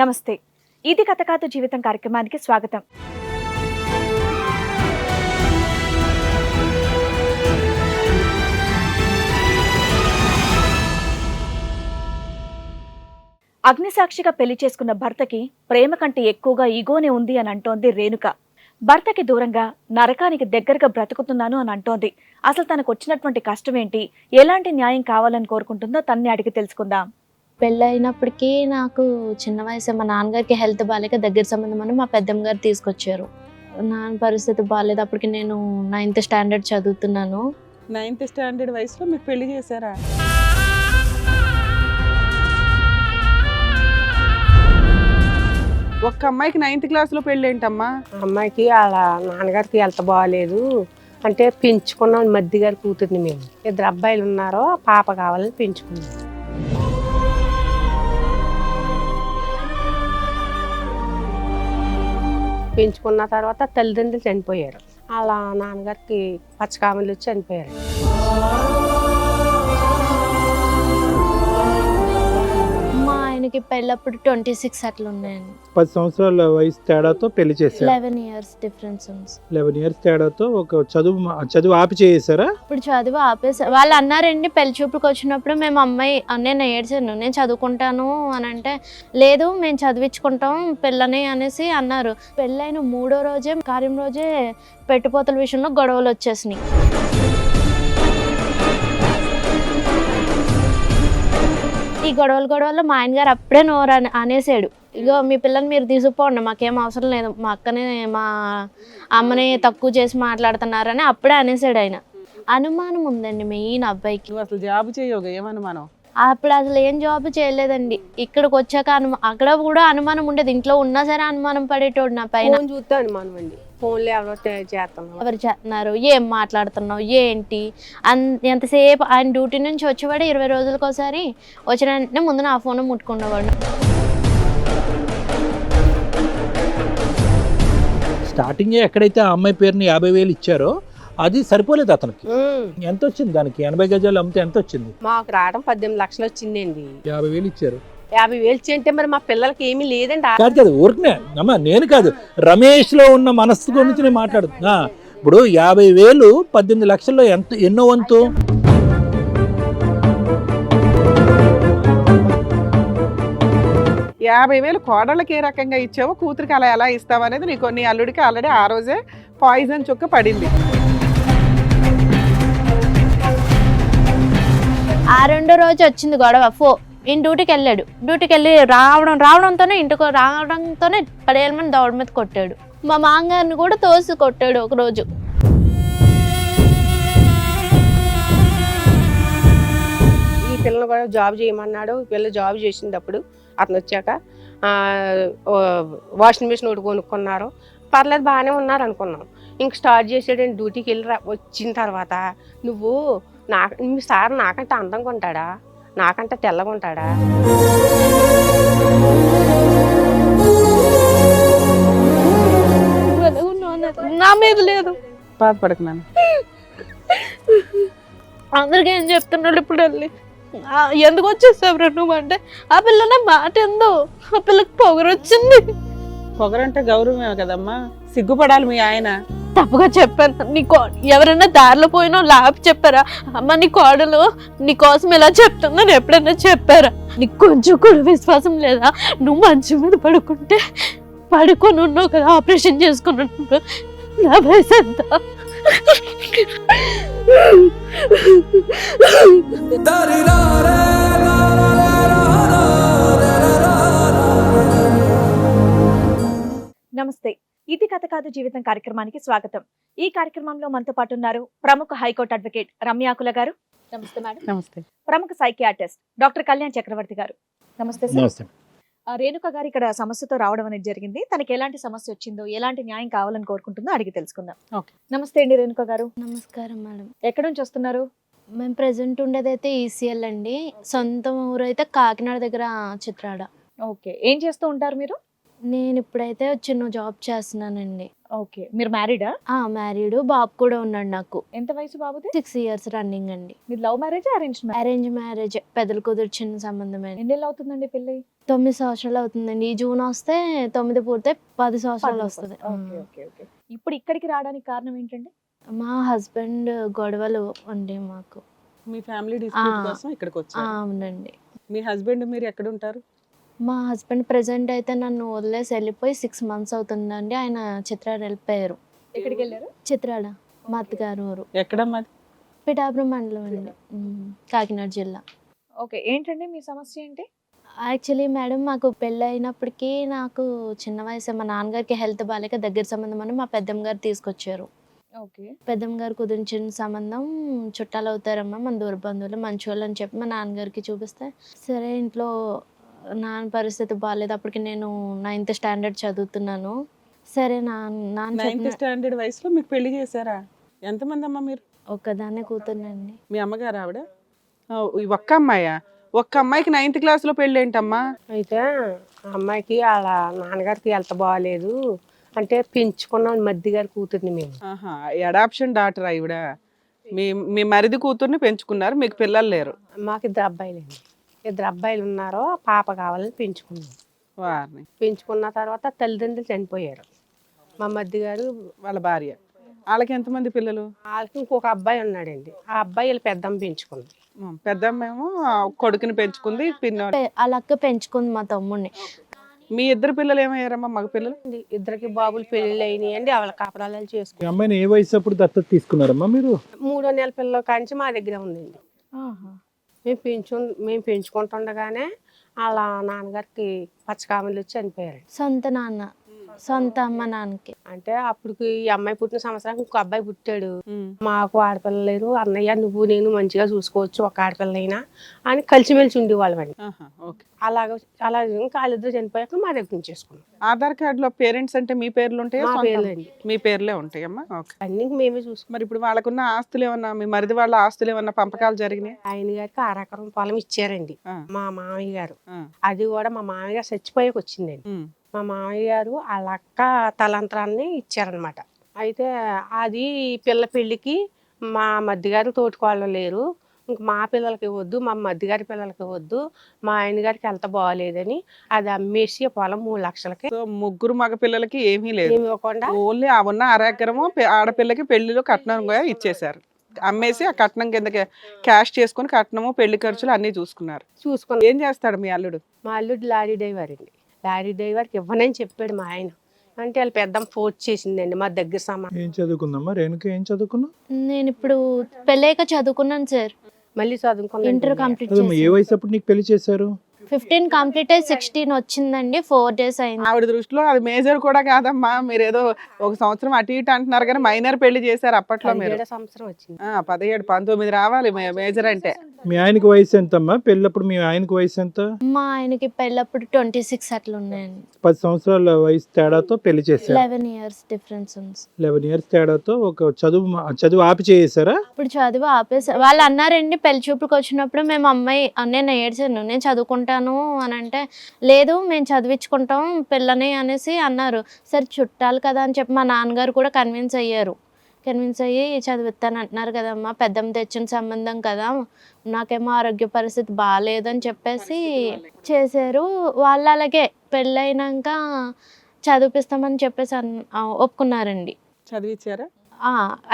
నమస్తే. ఇది కథ కాదు జీవితం కార్యక్రమానికి స్వాగతం. అగ్నిసాక్షిగా పెళ్లి చేసుకున్న భర్తకి ప్రేమ కంటే ఎక్కువగా ఈగోనే ఉంది అని అంటోంది రేణుక. భర్తకి దూరంగా నరకానికి దగ్గరగా బ్రతుకుతున్నాను అని అంటోంది. అసలు తనకు వచ్చినటువంటి కష్టం ఏంటి, ఎలాంటి న్యాయం కావాలని కోరుకుంటుందో తన్ని అడిగి తెలుసుకుందాం. పెళ్ళైనప్పటికీ నాకు చిన్న వయసు, మా నాన్నగారికి హెల్త్ బాగాలేక దగ్గర సంబంధం అని మా పెద్దమ్మ గారు తీసుకొచ్చారు. నాన్న పరిస్థితి బాగాలేదు. అప్పటికి నేను 9th స్టాండర్డ్ చదువుతున్నాను. 9th స్టాండర్డ్ వయసులో మీకు పెళ్లి చేశారా? ఒక్క అమ్మాయికి 9th క్లాస్లో పెళ్ళి ఏంటమ్మా? అమ్మాయికి వాళ్ళ నాన్నగారికి హెల్త్ బాగాలేదు అంటే పెంచుకున్నాం. మధ్య గారి కూతుర్ని మేము. 2 అబ్బాయిలు ఉన్నారో పాప కావాలని పెంచుకున్నాం. పెంచుకున్న తర్వాత తల్లిదండ్రులు చనిపోయారు. వాళ్ళ నాన్నగారికి పచ్చకామలు వచ్చి చనిపోయారు. మా ఆయనకి పెళ్ళప్పుడు 26 అట్లా ఉన్నాయండి. 10 సంవత్సరాల వయసు తేడాతో పెళ్లి చేశారు. 11 years డిఫరెన్స్ ఉంది. 11 years తేడాతో ఒక చదువు ఆపి చేసారా? ఇప్పుడు చదువు ఆపేసా. వాళ్ళు అన్నారండి పెళ్లి చూపులకు వచ్చినప్పుడు, మేము అమ్మాయి నేను ఏడ్చాను, నేను చదువుకుంటాను అని అంటే, లేదు మేము చదివించుకుంటాం పిల్లని అనేసి అన్నారు. పెళ్ళైన 3వ రోజే కార్యం రోజే పెట్టుపోతల విషయంలో గొడవలు వచ్చేసినాయి. ఈ గొడవల్లో మా ఆయన గారు అప్పుడే నోరు అనేసాడు, ఇగో మీ పిల్లని మీరు తీసుకుపోండి, మాకేం అవసరం లేదు, మా అక్కని మా అమ్మని తక్కువ చేసి మాట్లాడుతున్నారని అప్పుడే అనేసాడు ఆయన. అనుమానం ఉందండి మెయిన్ అబ్బాయికి. నువ్వు అసలు జాబ్ చేయవుగా, ఏమనుమానం? అప్పుడు అసలు ఏం జాబ్ చేయలేదండి. ఇక్కడికి వచ్చాక అక్కడ కూడా అనుమానం ఉండేది. ఇంట్లో ఉన్నా సరే అనుమానం పడేటోడు నా పైన. ఫోన్ చూస్తే అనుమానం అండి. ఫోన్లో ఎవరో చేస్తున్నాం, ఎవరు చేస్తున్నారు, ఏం మాట్లాడుతున్నావు, ఏంటి ఎంతసేపు. ఆయన డ్యూటీ నుంచి వచ్చేవాడు 20 రోజులకు ఒకసారి. వచ్చిన వెంటనే ముందు నా ఫోన్ ముట్టుకునేవాడు. స్టార్టింగ్ ఎక్కడైతే ఆ అమ్మాయి పేరుని 50,000 ఇచ్చారో అది సరిపోలేదు అతనికి. ఎంత వచ్చింది దానికి? 80 గజాలు అమ్మితే ఎంత వచ్చింది? మాకు రావడం 18 లక్షలు వచ్చిందండి. 50,000 ఇచ్చారు. 50,000 ఇచ్చి మరి మా పిల్లలకి ఏమీ లేదండి. కాదు కాదు, ఊరికనే అమ్మా, నేను కాదు, రమేష్ లో ఉన్న మనస్సు గురించి నేను మాట్లాడుతున్నా. ఇప్పుడు 50,000 18 లక్షల్లో ఎన్నో వంతు? యాభై వేలు కోడళ్ళకి ఏ రకంగా ఇచ్చావో కూతురికి అలా ఎలా ఇస్తావు అనేది నీకు. నీ అల్లుడికి ఆల్రెడీ ఆ రోజే పాయిజన్ చుక్క పడింది. ఆ రెండో రోజు వచ్చింది గొడవ. ఈయన డ్యూటీకి వెళ్ళాడు. డ్యూటీకి వెళ్ళి రావడంతోనే ఇంటికి రావడంతోనే 10,000 మంది దౌడ మీద కొట్టాడు. మా మామగారిని కూడా తోసి కొట్టాడు ఒకరోజు. ఈ పిల్లలు కూడా జాబ్ చేయమన్నాడు. పిల్ల జాబ్ చేసినప్పుడు అతను వచ్చాక వాషింగ్ మిషన్ ఒకటి కొనుక్కున్నారు. పర్లేదు బాగానే ఉన్నారు అనుకున్నాం. ఇంక స్టార్ట్ చేసాడండి. డ్యూటీకి వెళ్ళి వచ్చిన తర్వాత, నువ్వు మీ సార్ నాకంటే అందంగా ఉంటాడా, నాకంటే తెల్లగా ఉంటాడా, నా మీద లేదు. బాధపడకు నాన్న. అందరికీ ఏం చెప్తున్నాడు ఇప్పుడు వెళ్ళి, ఎందుకు వచ్చేసావు నువ్వు అంటే, ఆ పిల్ల మాట ఎందో, ఆ పిల్లకి పొగరొచ్చింది. పొగరంటే గౌరవమే కదమ్మా, సిగ్గుపడాలి మీ ఆయన. తప్పుగా చెప్పాను. ఎవరైనా దారిలో పోయినా లాపి చెప్పారా, అమ్మ నీ కోడలు నీ కోసం ఇలా చెప్తుందని ఎప్పుడైనా చెప్పారా? నీకు కొంచెం కూడా విశ్వాసం లేదా? నువ్వు మంచి మీద పడుకొని ఉన్నావు కదా, ఆపరేషన్ చేసుకుని ఉన్నావు. నా వయసు ఎంత? నమస్తే. ఇది కథ కాదు జీవితం కార్యక్రమానికి స్వాగతం. ఈ కార్యక్రమంలో మనతో పాటు ఉన్నారు ప్రముఖ హైకోర్టు అడ్వకేట్ రమ్యాకుల గారు. నమస్తే మేడం. నమస్తే. ప్రముఖ సైకియాట్రిస్ట్ డాక్టర్ కళ్యాణ్ చక్రవర్తి గారు. నమస్తే సార్. నమస్తే. రేణుక గారు ఇక్కడ సమస్యతో రావడం అనేది జరిగింది. తనకి ఎలాంటి సమస్య వచ్చిందో, ఎలాంటి న్యాయం కావాలని కోరుకుంటుందో అడిగి తెలుసుకుందాం. ఓకే. నమస్తే అండి రేణుక గారు. నమస్కారం మేడం. ఎక్కడి నుంచి వస్తున్నారు? మేము ప్రెసెంట్ ఉండేదైతే ఈసీఎల్ అండి. సొంత ఊరు అయితే కాకినాడ దగ్గర చిత్రాడ. ఓకే. ఏం చేస్తూ ఉంటారు మీరు? నేను ఇప్పుడైతే చిన్న జాబ్ చేస్తున్నానండి. ఓకే. మీరు మ్యారీడా? మ్యారీడ్. బాబు కూడా ఉన్నాడు నాకు. ఎంత వయసు బాబుది? 6 years రన్నింగ్ అండి. మీరు love marriage, arrange marriage? Arrange marriage. పెద్దలు కుదిర్చిన సంబంధమే. ఎన్నేళ్ళు అవుతుందండి పెళ్ళి? 9 సంవత్సరాలు అవుతుందండి. ఈ జూన్ వస్తే 9 పూర్తి 10 సంవత్సరాలు వస్తుంది. ఇప్పుడు ఇక్కడికి రావడానికి కారణం ఏంటండి? మా హస్బెండ్ గొడవలు అండి మాకు. మీ ఫ్యామిలీ డిస్ప్యూట్ ఆ. కోసం ఇక్కడికి వచ్చారు. అవునండి. మీ హస్బెండ్ మీరు ఎక్కడ ఉంటారు? మా హస్బెండ్ ప్రెసెంట్ అయితే నన్ను వదిలేసి వెళ్ళిపోయి 6 మంత్స్ అవుతుందండి. ఆయన చిత్రాడ వెళ్ళిపోయారు. ఎక్కడికి వెళ్ళారు? చిత్రాడ మా అత్తగారు ఊరు. ఎక్కడమ్మా? పిఠాపురం మండలం అండి, కాకినాడ జిల్లా. ఓకే, ఏంటండి మీ సమస్య ఏంటి? యాక్చువల్లీ మేడం మాకు పెళ్ళి అయినప్పటికీ నాకు చిన్న వయసు, మా నాన్నగారికి హెల్త్ బాగాలేక దగ్గర సంబంధం అని మా పెద్దమ్మ గారు తీసుకొచ్చారు. ఓకే. పెద్దమ్మ గారు కుదిరించిన సంబంధం చుట్టాలు అవుతారమ్మా, మన దూర బంధువులు, మంచోళ్ళు అని చెప్పి మా నాన్నగారికి చూపిస్తే, సరే ఇంట్లో నాన్న పరిస్థితి బాగాలేదు. అప్పటికి నేను 9th స్టాండర్డ్ చదువుతున్నాను. సరే నాన్న 9th స్టాండర్డ్ వయసులో మీకు పెళ్లి చేశారా? ఎంతమంది అమ్మా మీరు? ఒక్కదాన్నే కూతుర్నండి. మీ అమ్మగారు ఆవిడ? ఈ ఒక్క అమ్మాయా? ఒక్క అమ్మాయికి 9th క్లాస్లో పెళ్ళి ఏంటమ్మా? అయితే ఆ అమ్మాయికి వాళ్ళ నాన్నగారికి హెల్త్ బాగాలేదు అంటే పెంచుకున్నాం మధ్య గారి కూతుర్ని మేము. ఆహా, అడాప్షన్ డాటర్ ఆవిడ. మీ మీ మరిది కూతుర్ని పెంచుకున్నారు, మీకు పిల్లలు లేరు. మాకు 2 అబ్బాయిలండి. 2 అబ్బాయిలు ఉన్నారో పాప కావాలని పెంచుకున్నాం. వారిని పెంచుకున్న తర్వాత తల్లిదండ్రులు చనిపోయారు. మా మధ్య గారు వాళ్ళ భార్య. వాళ్ళకి ఎంతమంది పిల్లలు? వాళ్ళకి ఇంకొక అబ్బాయి ఉన్నాడండి. ఆ అబ్బాయి వీళ్ళు పెద్దమ్మ పెంచుకుంది. పెద్దమ్మేమో కొడుకుని పెంచుకుంది, పిన్నోడు. వాళ్ళ అక్క పెంచుకుంది మా తమ్ముడిని. మీ ఇద్దరు పిల్లలు ఏమయ్యారమ్మా, మగ పిల్లలు? 2 బాబులు పెళ్ళి అయినాయి అండి. వాళ్ళ కాపురాలు చేసుకుని ఈ అమ్మాయిని ఏ వయసు అప్పుడు దత్తత తీసుకున్నారమ్మా మీరు? 3వ నెల పిల్లల కాంచి మా దగ్గర ఉందండి. మేము పెంచుకుంటుండగానే వాళ్ళ నాన్నగారికి పచ్చకామలు వచ్చి చనిపోయారు. సొంత నాన్న, సొంత అమ్మ నాన్నకి. అంటే అప్పటికి ఈ అమ్మాయి పుట్టిన సంవత్సరానికి ఇంకో అబ్బాయి పుట్టాడు. మాకు ఆడపిల్ల లేరు, అన్నయ్య నువ్వు నేను మంచిగా చూసుకోవచ్చు ఒక ఆడపిల్లైనా అని కలిసిమెలిసి ఉండేవాళ్ళమండి. అలా ఇంకా వాళ్ళిద్దరు చనిపోయాక మా దగ్గర ఉంచేసుకున్నాం. ఆధార్ కార్డులో పేరెంట్స్ అంటే మీ పేర్లు ఉంటాయా? మా సొంతం? పేర్లండి. మీ పేర్లే ఉంటాయమ్మా. ఓకే. అన్ని మేమే చూసుకున్నాం. మరి ఇప్పుడు వాళ్ళకున్న ఆస్తులు ఏమన్నా, మీ మరిది వాళ్ళ ఆస్తులు ఏమన్నా పంపకాలు జరిగినాయి? ఆయన గారికి 6 ఎకరం పొలం ఇచ్చారండి ఆ. మా మామయ్య గారు. ఆ. అది కూడా మా మామయ్య గారు చచ్చిపోయాక వచ్చిందండి. మా మామయ్య గారు వాళ్ళ అక్క తలంత్రాన్ని ఇచ్చారనమాట. అయితే అది పిల్ల పెళ్ళికి మా మధ్యగారు తోటికోళ్ళు లేరు, ఇంక మా పిల్లలకి వద్దు, మా మధ్యగారి పిల్లలకి వద్దు, మా ఆయన గారికి ఎంత బాగోలేదని అది అమ్మేసి పొలం 3 లక్షలకి సో ముగ్గురు మగ పిల్లలకి ఏమీ లేదు, ఏమి ఇవ్వకుండా ఓన్లీ ఆ ఉన్న 1/2 ఎకరము ఆడపిల్లకి పెళ్లిలో కట్నం కూడా ఇచ్చేశారు. అమ్మేసి ఆ కట్నం కింద క్యాష్ చేసుకుని కట్నము పెళ్లి ఖర్చులు అన్ని చూసుకున్నారు. చూసుకున్నాం. ఏం చేస్తాడు మీ అల్లుడు? మా అల్లుడు లారీ డ్రైవర్ అండి. లారీ డ్రైవర్కి ఇవ్వనని చెప్పాడు మా ఆయన. అంటే వాళ్ళు పెద్దమ్మ ఫోర్స్ చేసిందండి మా దగ్గర సామాన్. ఏం చదువుకుందమ్మా రేణుక? ఏం చదువుకున్నావు? నేను ఇప్పుడు పెళ్ళాక చదువుకున్నాను సార్. మళ్ళీ చదువుకున్నాం. ఇంటర్ కంప్లీట్ అదేమ్మా, ఏ వయసు అప్పుడు నీకు పెళ్లి చేశారు? 15 కంప్లీట్ అయ్యి 16 వచ్చిందండి. 4 days అయింది. ఆవిడ దృష్టిలో అది మేజర్ కూడా కాదమ్మా. మీరు ఏదో 1 సంవత్సరం అటు ఇటు అంటున్నారు కానీ మైనర్ పెళ్లి చేశారు అప్పట్లో మీరు. 17 సంవత్సరం వచ్చింది. 17, 19 రావాలి మేజర్ అంటే. మీ ఆయనకి వయసు ఎంతమ్మా పెళ్ళప్పుడు? మీ ఆయనకి వయసు ఎంత? మా ఆయనకి పెళ్ళప్పుడు 26 అట్లా ఉన్నాయండి. 10 సంవత్సరాల వయసు తేడాతో పెళ్లి చేశారు. 11 years డిఫరెన్స్ ఉంది. 11 years తేడాతో ఒక చదువు ఆపి చేసారా? ఇప్పుడు చదువు ఆపేసా. వాళ్ళు అన్నారండి పెళ్లి చూపులకు వచ్చినప్పుడు, మేము అమ్మాయి నేను ఏడ్చాను, నేను చదువుకుంటాను అని అంటే, లేదు మేము చదివించుకుంటాం పిల్లని అనేసి అన్నారు. సరే చుట్టాలు కదా అని చెప్పి మా నాన్నగారు కూడా కన్విన్స్ అయ్యారు. కన్విన్స్ అయ్యి చదివిస్తాను అంటున్నారు కదమ్మా, పెద్దమ్మ తెచ్చిన సంబంధం కదా, నాకేమో ఆరోగ్య పరిస్థితి బాగాలేదని చెప్పేసి చేశారు. వాళ్ళు అలాగే పెళ్ళైనాక చదివిపిస్తామని చెప్పేసి ఒప్పుకున్నారండి. చదివించారా?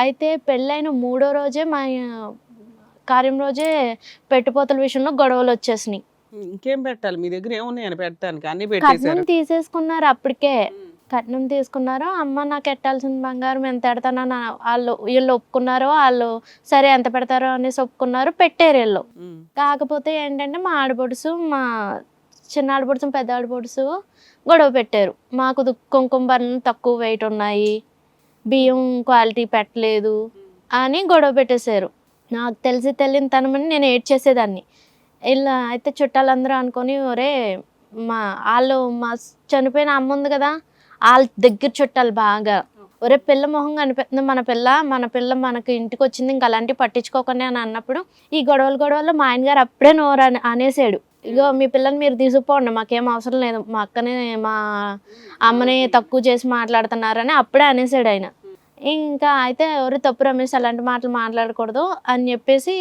అయితే పెళ్ళైన 3వ రోజే మా కార్యం రోజే పెట్టుపోతల విషయంలో గొడవలు వచ్చేసినాయి. ఇంకేం పెట్టాలి మీ దగ్గర? ఏమున్నాయని పెట్టడానికి? అన్ని కట్నం పెట్టేశారు. తీసేసుకున్నారు. అప్పటికే కట్నం తీసుకున్నారు. అమ్మ నాకు ఎట్టాల్సిన బంగారం ఎంత పెడతానని వీళ్ళు ఒప్పుకున్నారు. వాళ్ళు సరే ఎంత పెడతారో అనేసి ఒప్పుకున్నారు, పెట్టారు వీళ్ళు. కాకపోతే ఏంటంటే మా ఆడపడుసు, మా చిన్న ఆడపడుసు పెద్ద ఆడపడుసు గొడవ పెట్టారు. మాకు కుంకుమ బర్రెలు తక్కువ వెయిట్ ఉన్నాయి, బియ్యం క్వాలిటీ పెట్టలేదు అని గొడవ పెట్టేశారు. నాకు తెలియని తనమని నేను ఏడ్చేసేదాన్ని. ఇలా అయితే చుట్టాలందరూ అనుకొని, ఒరే వాళ్ళు మా చనిపోయిన అమ్మ ఉంది కదా, వాళ్ళ దగ్గర చుట్టాలు బాగా, ఒరే పిల్ల మొహం కనిపిస్తుంది, మన పిల్ల మనకి ఇంటికి వచ్చింది, ఇంకా అలాంటివి పట్టించుకోకండి అని అన్నప్పుడు ఈ గొడవలు మా ఆయన గారు అప్పుడే నోరు అనేసాడు, ఇగో మీ పిల్లని మీరు తీసుకుపోండి, మాకేం అవసరం లేదు, మా అక్కని మా అమ్మని తక్కువ చేసి మాట్లాడుతున్నారని అప్పుడే అనేసాడు ఆయన. ఇంకా అయితే ఎవరు తప్పు రమేష్ అలాంటి మాటలు మాట్లాడకూడదు అని చెప్పేసి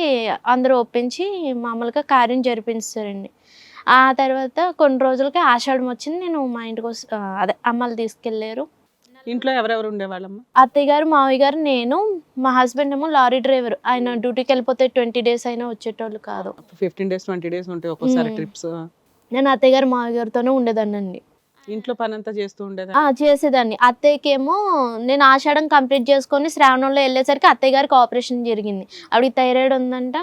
అందరూ ఒప్పించి మామూలుగా కార్యం జరిపించారండి. ఆ తర్వాత కొన్ని రోజులకి ఆషాఢం వచ్చింది. నేను మా ఇంటికి అదే అమ్మలు తీసుకెళ్ళారు. ఇంట్లో ఎవరెవరు ఉండేవాళ్ళమ్మ? అత్తయ్య గారు, మావయ్య గారు, నేను, మా హస్బెండ్ ఏమో లారీ డ్రైవర్. ఆయన డ్యూటీకి వెళ్ళిపోతే 20 days అయినా వచ్చేటోళ్ళు కాదు. 15 days 20 days ఉంటాయి ఒక్కోసారి మ్మ్. ట్రిప్స్. నేను అత్తయ్య గారు, మావయ్య గారితోనే ఉండేదాన్నండి. ఇంట్లో పనంతా చేస్తూ ఉండేదా? చేసేదాన్ని. అత్తయ్యకేమో నేను ఆషాఢం కంప్లీట్ చేసుకొని శ్రావణంలో వెళ్ళేసరికి అత్తయ్య గారికి ఆపరేషన్ జరిగింది. ఆవిడకి థైరాయిడ్ ఉందంట.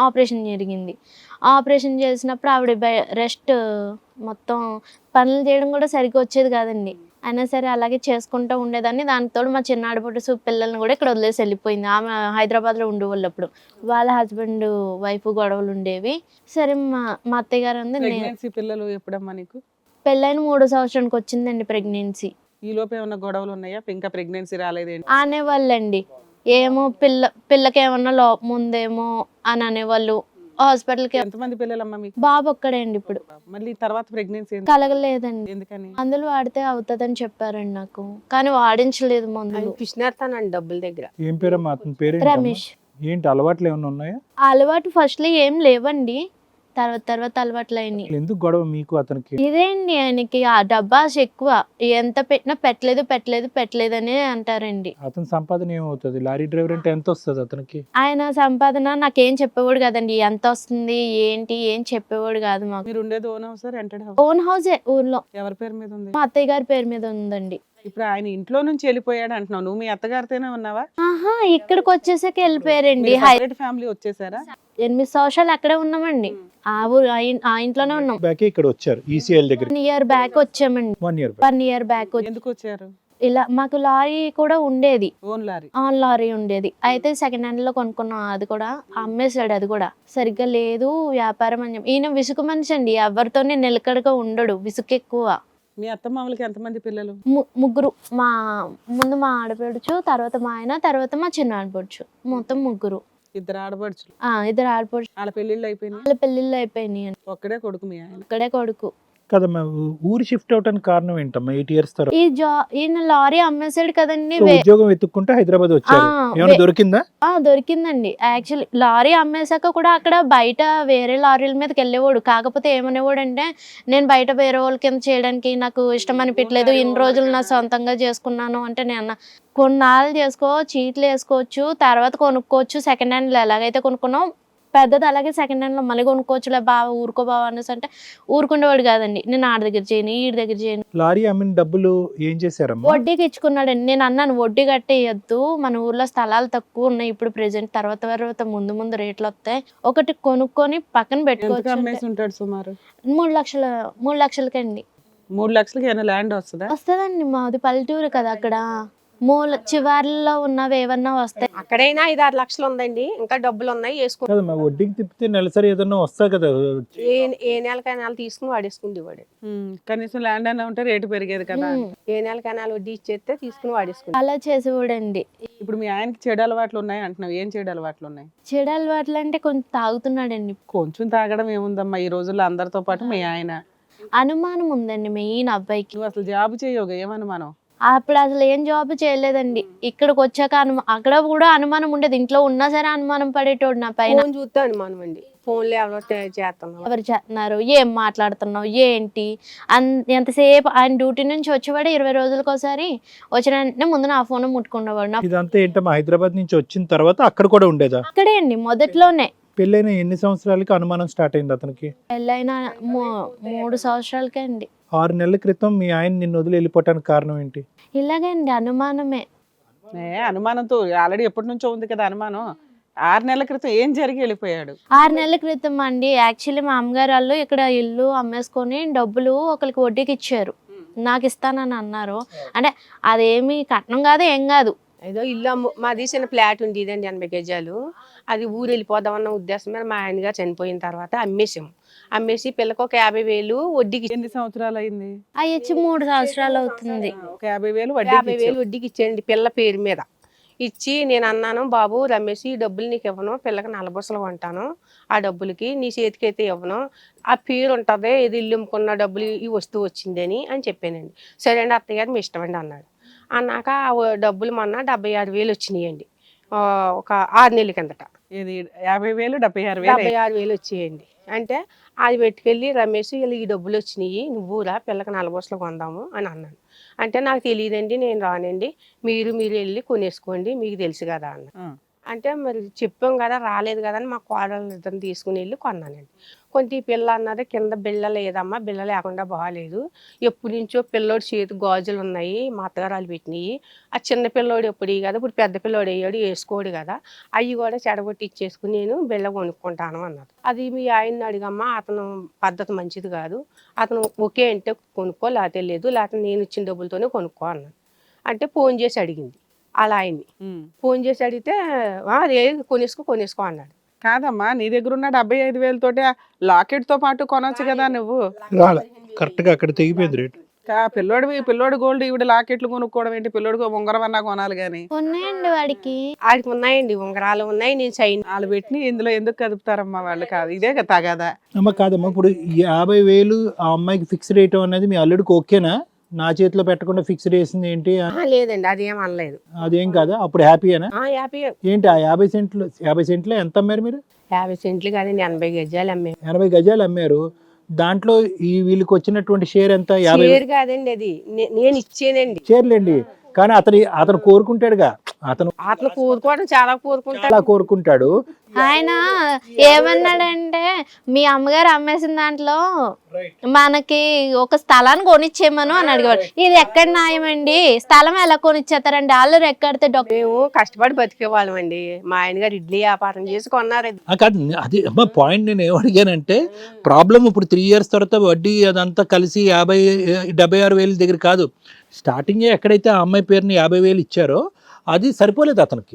ఆపరేషన్ జరిగింది. ఆపరేషన్ చేసినప్పుడు ఆవిడ రెస్ట్, మొత్తం పనులు చేయడం కూడా సరిగ్గా వచ్చేది కాదండి. అయినా సరే అలాగే చేసుకుంటూ ఉండేదాన్ని. దానికి తోడు మా చిన్న ఆడపడుచు పిల్లల్ని కూడా ఇక్కడ వదిలేసి వెళ్ళిపోయింది. ఆమె హైదరాబాద్లో ఉండేవాళ్ళు. అప్పుడు వాళ్ళ హస్బెండ్ వైఫ్ గొడవలు ఉండేవి. సరే మా అత్తయ్య గారు ఉంది, ప్రెగ్నెన్సీ పిల్లలు ఎప్పుడమ్మా నీకు? పెళ్ళైన 3వ సంవత్సరానికి వచ్చిందండి ప్రెగ్నెన్సీ. ఈ లోపు ఏమన్నా గొడవలు ఉన్నాయా? ఇంకా ప్రెగ్నెన్సీ రాలేదేంటి? అనేవాళ్ళండి. ఏమో పిల్లకి ఏమన్నా లోపం ఉందేమో అని అనేవాళ్ళు. హాస్పిటల్కి. ఎంతమంది పిల్లలమ్మా మీకు? బాబు ఒక్కడే అండి ఇప్పుడు. మళ్ళీ తర్వాత ప్రెగ్నెన్సీ కలగలేదండి. ఎందుకని? మందులు వాడితే అవుతుందని చెప్పారండి నాకు, కానీ వాడించలేదు మందులు. పిచ్చినేస్తానండి డబ్బుల దగ్గర. ఏం పేరమ్మా అతని పేరు? రమేష్. ఏంటి అలవాట్లు ఏమైనా ఉన్నాయా? అలవాటు ఫస్ట్ లో ఏం లేవండి, తర్వాత అలవాట్లు అయినాయి. ఎందుకు గొడవ మీకు అతనికి? ఇదేండి, ఆయనకి ఆ డబ్బా ఆశ ఎక్కువ. ఎంత పెట్టినా పెట్టలేదు అని అంటారండి. అతని సంపాదన ఏమవుతుంది? లారీ డ్రైవర్ అంటే ఎంత వస్తుంది అతనికి? ఆయన సంపాదన నాకేం చెప్పేవాడు కదండి. ఎంత వస్తుంది ఏంటి ఏం చెప్పేవాడు కాదు మాకు. మీరు ఉండేది own house, rented house? Own హౌసే ఊర్లో. ఎవరి పేరు మీద ఉంది? మా అత్తయ్య గారి పేరు మీద ఉందండి. ఇప్పుడు ఆయన ఇంట్లో నుంచి వెళ్ళిపోయాడు అంటున్నావు, నువ్వు మీ అత్తగారితోనే ఉన్నావా? ఆహా, ఇక్కడికి వచ్చేసాక వెళ్ళిపోయారండి. ఫ్యామిలీ వచ్చేసారా? 8 సంవత్సరాలు అక్కడే ఉన్నామండి. ఆ ఊరు ఆ ఇంట్లోనే ఉన్నాం. బ్యాక్ ఇక్కడ వచ్చారు ఈసీఎల్ దగ్గర. 1 year బ్యాక్ వచ్చామండి. 1 year 1 year బ్యాక్. ఎందుకు వచ్చారు? ఇలా మాకు లారీ కూడా ఉండేది. Own lorry? ఆన్ లారీ ఉండేది. అయితే సెకండ్ హ్యాండ్ లో కొనుక్కున్నాం. అది కూడా అమ్మేశాడు. అది కూడా సరిగ్గా లేదు వ్యాపారం అని చెప్పి. ఈయన విసుగు మనిషి అండి. ఎవరితోనే నిలకడగా ఉండడు, విసుగు ఎక్కువ. మీ అత్తమామలకి ఎంతమంది పిల్లలు? ముగ్గురు. ముందు మా ఆడపడుచు, తర్వాత మా ఆయన, తర్వాత మా చిన్న ఆడపడుచు. మొత్తం ముగ్గురు. 2 ఆడపడుచులు? 2 ఆడపడుచు. వాళ్ళ పెళ్లిళ్ళు అయిపోయినాయి? వాళ్ళ పెళ్ళిళ్ళు అయిపోయినాయి. ఒక్కడే కొడుకు మీ ఆయన? ఇక్కడే కొడుకు. కదమ్మా, ఊరు షిఫ్ట్ అవడానికి కారణం ఏంటమ్మా? 8 years తర్వాత ఈయన లారీ అమ్మేశాడు కదండి. ఉద్యోగం వెతుక్కుంటే హైదరాబాద్ వచ్చారు. ఏమైనా దొరికిందా? దొరికిందండి. యాక్చువల్లీ లారీ అమ్మేశాక కూడా అక్కడ బయట వేరే లారీల మీదకి వెళ్ళేవాడు. కాకపోతే ఏమనేవాడు అంటే, నేను బయట వేరే వాళ్ళ కింద చేయడానికి నాకు ఇష్టం అనిపించలేదు, ఇన్ని రోజులు నా సొంతంగా చేసుకున్నాను అంటే, నేను కొన్నాళ్ళు చేసుకో, చీట్లు వేసుకోవచ్చు, తర్వాత కొనుక్కోవచ్చు. సెకండ్ హ్యాండ్లో ఎలాగైతే కొనుక్కున్నాం పెద్దది అలాగే సెకండ్ హ్యాండ్లో మళ్ళీ కొనుక్కోవచ్చులే బావ, ఊరుకో బావ అనేసి అంటే ఊరుకునేవాడు కాదండి. నేను ఆడ దగ్గర చేయను, ఈడి దగ్గర చేయను. లారీ అమ్మిన డబ్బులు ఏం చేశారమ్మా? వడ్డీకి ఇచ్చుకున్నాడండి. నేను అన్నాను, వడ్డీ కట్టేయద్దు, మన ఊర్లో స్థలాలు తక్కువ ఉన్నాయి ఇప్పుడు ప్రెసెంట్, తర్వాత ముందు రేట్లు వస్తాయి, ఒకటి కొనుక్కొని పక్కన పెట్టుకోవచ్చు. అమ్మేసి ఉంటాడు సుమారు? 3 లక్షలకండి. 3 లక్షలకి ఏమైనా ల్యాండ్ వస్తుందా? వస్తుందండి. మాది పల్లెటూరు కదా, అక్కడ మూల చివర్లో ఉన్నవి ఏమన్నా వస్తాయి. అక్కడైనా 5-6 లక్షలు ఉందండి, ఇంకా డబ్బులు ఉన్నాయి వేసుకుంటాం. కదమ్మా, వడ్డీకి తిప్పితే నెలసరి ఏదన్నా వస్తా కదా. ఏ నెలకైనా తీసుకుని వాడేసుకుండేవాడు. కనీసం ల్యాండ్ అన్న ఉంటే రేటు పెరిగేది కదా. ఏ నెలకైనా వడ్డీ ఇచ్చేస్తే తీసుకుని వాడేసుకుంటాం. అలా చేసేవాడండి. ఇప్పుడు మీ ఆయనకి చెడు అలవాట్లు ఉన్నాయి అంటున్నావు, ఏం చెడు అలవాట్లు ఉన్నాయి? చెడు అలవాట్లు అంటే కొంచెం తాగుతున్నాడండి. కొంచెం తాగడం ఏముందమ్మా, ఈ రోజుల్లో అందరితో పాటు మీ ఆయన. అనుమానం ఉందండి మెయిన్ అబ్బాయికి. నువ్వు అసలు జాబ్ చేయవుగా, ఏమనుమానం? అప్పుడు అసలు ఏం జాబ్ చేయలేదండి. ఇక్కడికి వచ్చాక అక్కడ కూడా అనుమానం ఉండేది. ఇంట్లో ఉన్నా సరే అనుమానం పడేటోడు నా పైన. ఫోన్ చూస్తే అనుమానం అండి. ఫోన్లో ఎవరో చేస్తున్నాం, ఎవరు చేస్తున్నారు, ఏం మాట్లాడుతున్నావు ఏంటి ఎంతసేపు. ఆయన డ్యూటీ నుంచి వచ్చేవాడు 20 రోజులకు ఒకసారి. వచ్చిన వెంటనే ముందు నా ఫోన్ ముట్టుకునేవాడు. ఇదంతా ఏంటమ్మా, హైదరాబాద్ నుంచి వచ్చిన తర్వాత అక్కడ కూడా ఉండేదా? అక్కడే అండి మొదట్లోనే. పెళ్ళైన ఎన్ని సంవత్సరాలకి అనుమానం స్టార్ట్ అయింది అతనికి? పెళ్ళైన 3 సంవత్సరాలకే అండి. 6 నెలల క్రితం మీ ఆయన నిన్ను వదిలి వెళ్ళిపోవటానికి కారణం ఏంటి? ఇలాగే అండి, అనుమానమే. అనుమానంతో ఆల్రెడీ ఎప్పటి నుంచో ఉంది కదా అనుమానం. 6 నెలల క్రితం ఏం జరిగి వెళ్ళిపోయాడు? 6 నెలల క్రితం అండి. యాక్చువల్లీ మా అమ్మగారు వాళ్ళు ఇక్కడ ఇల్లు అమ్మేసుకొని డబ్బులు ఒకరికి వడ్డీకి ఇచ్చారు. నాకు ఇస్తానని అన్నారు. అంటే అదేమి కట్నం కాదు, ఏం కాదు. ఏదో ఇల్లు మాది చిన్న ఫ్లాట్ ఉండేదండి 80 గజాలు. అది ఊరు వెళ్ళిపోదామన్న ఉద్దేశం మీద మా ఆయన గారు చనిపోయిన తర్వాత అమ్మేసి పిల్లకి ఒక 50,000 వడ్డీకి. ఎన్ని సంవత్సరాలు అయింది? అయ్యొచ్చి 3 సంవత్సరాలు అవుతుంది. 50,000 50,000 వడ్డీకి ఇచ్చేయండి పిల్ల పేరు మీద ఇచ్చి. నేను అన్నాను, బాబు రమేష్ ఈ డబ్బులు నీకు ఇవ్వను, పిల్లకి 4 బుసలు కొంటాను, ఆ డబ్బులకి నీ చేతికి అయితే ఇవ్వను, ఆ పేరు ఉంటుంది ఇది ఇల్లు అమ్ముకున్న డబ్బులు ఈ వస్తువు వచ్చిందని అని చెప్పానండి. సరే అండి అత్తయ్య గారు మీ ఇష్టం అండి అన్నాడు. అన్నాక ఆ డబ్బులు మొన్న 76,000 వచ్చినాయండి ఒక 6 నెలల కిందట. 50,000 76,000 76,000 వచ్చేయండి. అంటే అది పెట్టుకెళ్ళి రమేష్ వీళ్ళు ఈ డబ్బులు వచ్చినాయి నువ్వురా పిల్లకి నలబోసలు కొందాము అని అన్నాను. అంటే నాకు తెలియదండి నేను రానండి మీరు వెళ్ళి కొనేసుకోండి మీకు తెలుసు కదా అన్న. అంటే మరి చెప్పాం కదా రాలేదు కదా అని మా కోడలు ఇద్దరిని తీసుకుని వెళ్ళి కొన్నానండి. కొంత ఈ పిల్ల అన్నారు కింద బిళ్ళ లేదమ్మా బిళ్ళ లేకుండా బాగాలేదు ఎప్పటి నుంచో పిల్లోడు చేతి గాజులు ఉన్నాయి మా అత్తగారాలు పెట్టినాయి ఆ చిన్న పిల్లోడు ఎప్పుడు కదా ఇప్పుడు పెద్ద పిల్లోడు అయ్యాడు వేసుకోడు కదా అవి కూడా చెడగొట్టి ఇచ్చేసుకుని నేను బిళ్ళ కొనుక్కుంటాను అన్నారు. అది మీ ఆయన్ని అడిగమ్మా అతను పద్ధతి మంచిది కాదు అతను ఓకే అంటే కొనుక్కో లేకపోతే లేదు లేకపోతే నేను ఇచ్చిన డబ్బులతోనే కొనుక్కో అన్నాను. అంటే ఫోన్ చేసి అడిగింది అలా ఆయన్ని ఫోన్ చేసి అడిగితే అదే కొనేసుకో అన్నాడు. కాదమ్మా నీ దగ్గర ఉన్న 75,000 తోటి లాకెట్ తో పాటు కొనొచ్చు కదా నువ్వు. కరెక్ట్ గా అక్కడ తెగిపోయింది రేటు. పిల్లోడు గోల్డ్ ఈవిడ లాకెట్లు కొనుక్కోవడం ఏంటి? పిల్లోడు ఉంగరం అన్నా కొనాలి గానీ. ఉన్నాయండి వాడికి ఉన్నాయండి ఉంగరాలు ఉన్నాయి నేను చైన్ వాళ్ళు పెట్టి ఇందులో ఎందుకు కదుపుతారమ్మా వాళ్ళు? కాదు ఇదే తగదా అమ్మ కాదమ్మా ఇప్పుడు 50,000 ఆ అమ్మాయికి ఫిక్స్ రేట్ అనేది మీ అల్లుడికి ఓకేనా? నా చేతిలో పెట్టకుండా ఫిక్స్డ్ వేసింది ఏంటి? లేదండి అదేం అనలేదు. అదేం కాదా? అప్పుడు హ్యాపీయేనా? హ్యాపీ. ఏంటి ఆ 50 సెంట్లు ఎంత అమ్మారు మీరు? 50 సెంట్లు కానీ 80 గజాలు అమ్మే. 80 గజాలు అమ్మారు. దాంట్లో ఈ వీళ్ళకి వచ్చినటువంటి షేర్ ఎంత? 50 షేర్ కాదండి అది నేను ఇచ్చేనండి. షేర్లేండి కానీ అతను కోరుకుంటాడుగా. అతను కోరుకోవడం చాలా కోరుకుంటాడు. ఆయన ఏమన్నాడంటే మీ అమ్మగారు అమ్మేసిన దాంట్లో మనకి ఒక స్థలాన్ని కొనిచ్చేయమను అని అడిగాడు. ఇది ఎక్కడ న్యాయమండి? స్థలం ఎలా కొనిచ్చేస్తారండి? వాళ్ళు ఎక్కడితే మేము కష్టపడి బతికేవాళ్ళం అండి. మా ఆయన గారు ఇడ్లీ వ్యాపారం చేసి కొన్నారు. కాదు అది పాయింట్. నేను ఏమడిగానంటే ప్రాబ్లం ఇప్పుడు 3 years తర్వాత వడ్డీ అదంతా కలిసి 76,000 దగ్గర కాదు. స్టార్టింగ్ ఎక్కడైతే ఆ అమ్మాయి పేరుని 50,000 ఇచ్చారో అది సరిపోలేదు అతనికి.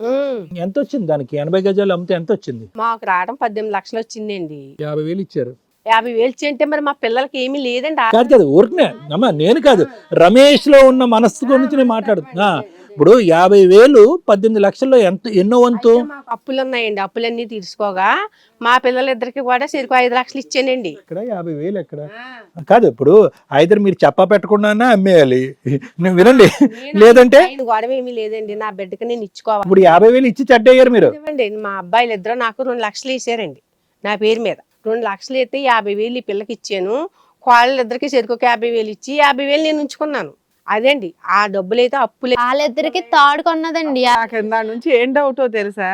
ఎంత వచ్చింది దానికి? 80 గజాలు అమ్మితే ఎంత వచ్చింది? మాకు రావడం 18 లక్షలు వచ్చిందండి. 50,000 ఇచ్చారు. 50,000 అంటే మరి మా పిల్లలకి ఏమీ లేదండి. కాదు ఊరికనే అమ్మా నేను కాదు రమేష్ లో ఉన్న మనస్సు గురించి నేను మాట్లాడుతున్నా. ఇప్పుడు 50,000 18 లక్షల్లో ఎన్నో వంతు? మాకు అప్పులు ఉన్నాయండి. అప్పులన్నీ తీర్చుకోగా మా పిల్లలిద్దరికి కూడా సరిగ్గా 5 లక్షలు ఇచ్చానండి. ఇక్కడ 50,000 ఎక్కడ? కాదు ఇప్పుడు ఐదర్ మీరు చెప్పా పెట్టకుండా అమ్మేయాలి. నువ్వు వినండి. లేదంటే గొడవ ఏమీ లేదండి. నా బిడ్డకి నేను ఇచ్చుకోవాలి. ఇప్పుడు 50,000 ఇచ్చి చెడ్డయ్యారు మీరు. మా అబ్బాయిలు ఇద్దరు నాకు 2 లక్షలు వేసారండి నా పేరు మీద. 2 లక్షలు అయితే 50,000 ఈ పిల్లకి ఇచ్చాను. కోళ్ళిద్దరికి సరిగ్గా 50,000 ఇచ్చి 50,000 నేను ఉంచుకున్నాను. అదేండి ఆ డబ్బులు అయితే అప్పులే. వాళ్ళిద్దరికి తాడు కొన్నదండి. నాకు దాని నుంచి ఏం డౌటో తెలుసా?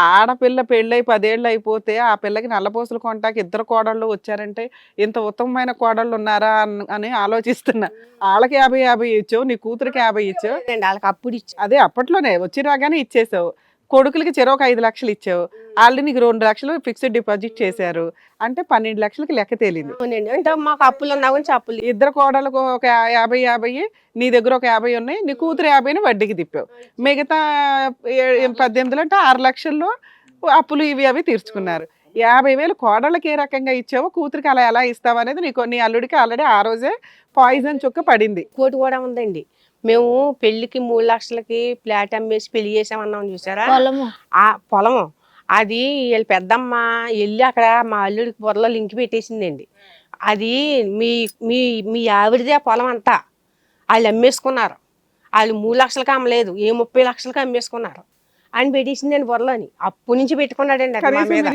ఆడపిల్ల పెళ్ళై 10 ఏళ్ళు అయిపోతే ఆ పిల్లకి నల్లపూసలు కొంటాకి 2 కోడళ్ళు వచ్చారంటే ఇంత ఉత్తమమైన కోడళ్ళు ఉన్నారా అని ఆలోచిస్తున్నా. వాళ్ళకి 50 ఇచ్చావు, నీ కూతురికి 50 ఇచ్చావు. వాళ్ళకి అప్పుడు ఇచ్చి అదే అప్పట్లోనే వచ్చి రాగానే ఇచ్చేసావు. కొడుకులకి చెరొక 5 లక్షలు ఇచ్చావు. వాళ్ళు నీకు 2 లక్షలు ఫిక్స్డ్ డిపాజిట్ చేశారు అంటే 12 లక్షలకి లెక్క తేలింది. అంటే మాకు అప్పులు ఉన్నా గురించి అప్పులు. 2 కోడలకు ఒక 50 నీ దగ్గర ఒక 50 ఉన్నాయి. నీ కూతురు 50 వడ్డీకి తిప్పావు. మిగతా 18 అంటే 6 లక్షల్లో అప్పులు ఇవి అవి తీర్చుకున్నారు. 50,000 కోడళ్ళకి ఏ రకంగా ఇచ్చావో కూతురికి అలా ఎలా ఇస్తావు అనేది నీ అల్లుడికి ఆల్రెడీ ఆ రోజే పాయిజన్ చుక్క పడింది. కోటి కూడా ఉందండి. మేము పెళ్లికి 3 లక్షలకి ఫ్లాట్ అమ్మేసి పెళ్లి చేసామన్నాం చూసారా? ఆ పొలము అది వీళ్ళ పెద్దమ్మ వెళ్ళి అక్కడ మా అల్లుడికి పొరలో లింక్ పెట్టేసిందండి. అది మీ మీ మీ ఆవిడదే ఆ పొలం అంతా వాళ్ళు అమ్మేసుకున్నారు. వాళ్ళు 3 లక్షలకి అమ్మలేదు, 30 లక్షలకి అమ్మేసుకున్నారు అని పెట్టేసిందండి పొరలోని. అప్పు నుంచి పెట్టుకున్నాడండి.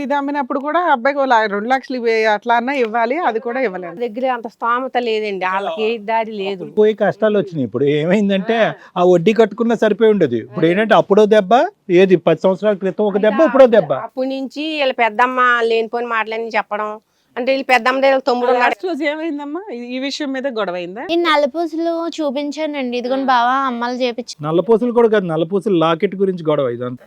ఇది అమ్మినప్పుడు కూడా అబ్బాయికి 2 లక్షలు అట్లా అన్నా ఇవ్వాలి, అది కూడా ఇవ్వలేదు. దగ్గర అంత స్థామత లేదండి, వాళ్ళకి ఏ దారి లేదు. పోయి కష్టాలు వచ్చినాయి. ఇప్పుడు ఏమైందంటే ఆ వడ్డీ కట్టుకున్నా సరిపోయి ఉండదు. ఇప్పుడు ఏంటంటే అప్పుడో దెబ్బ, ఏది 10 సంవత్సరాల క్రితం ఒక దెబ్బ, ఇప్పుడో దెబ్బ. అప్పటి నుంచి వీళ్ళ పెద్దమ్మ లేనిపోని మాటలని చెప్పడం. అంటే వీళ్ళు పెద్దమ్మ దగ్గర తమ్ముడు ఏమైందమ్మా ఈ విషయం మీద గొడవ అయిందా? ఈ నల్లపూసలు చూపించానండి, ఇదిగోని బావా అమ్మాలు చేపించి. నల్లపూసలు కూడా కాదు, నల్లపూసలు లాకెట్ గురించి గొడవ ఇదంతా.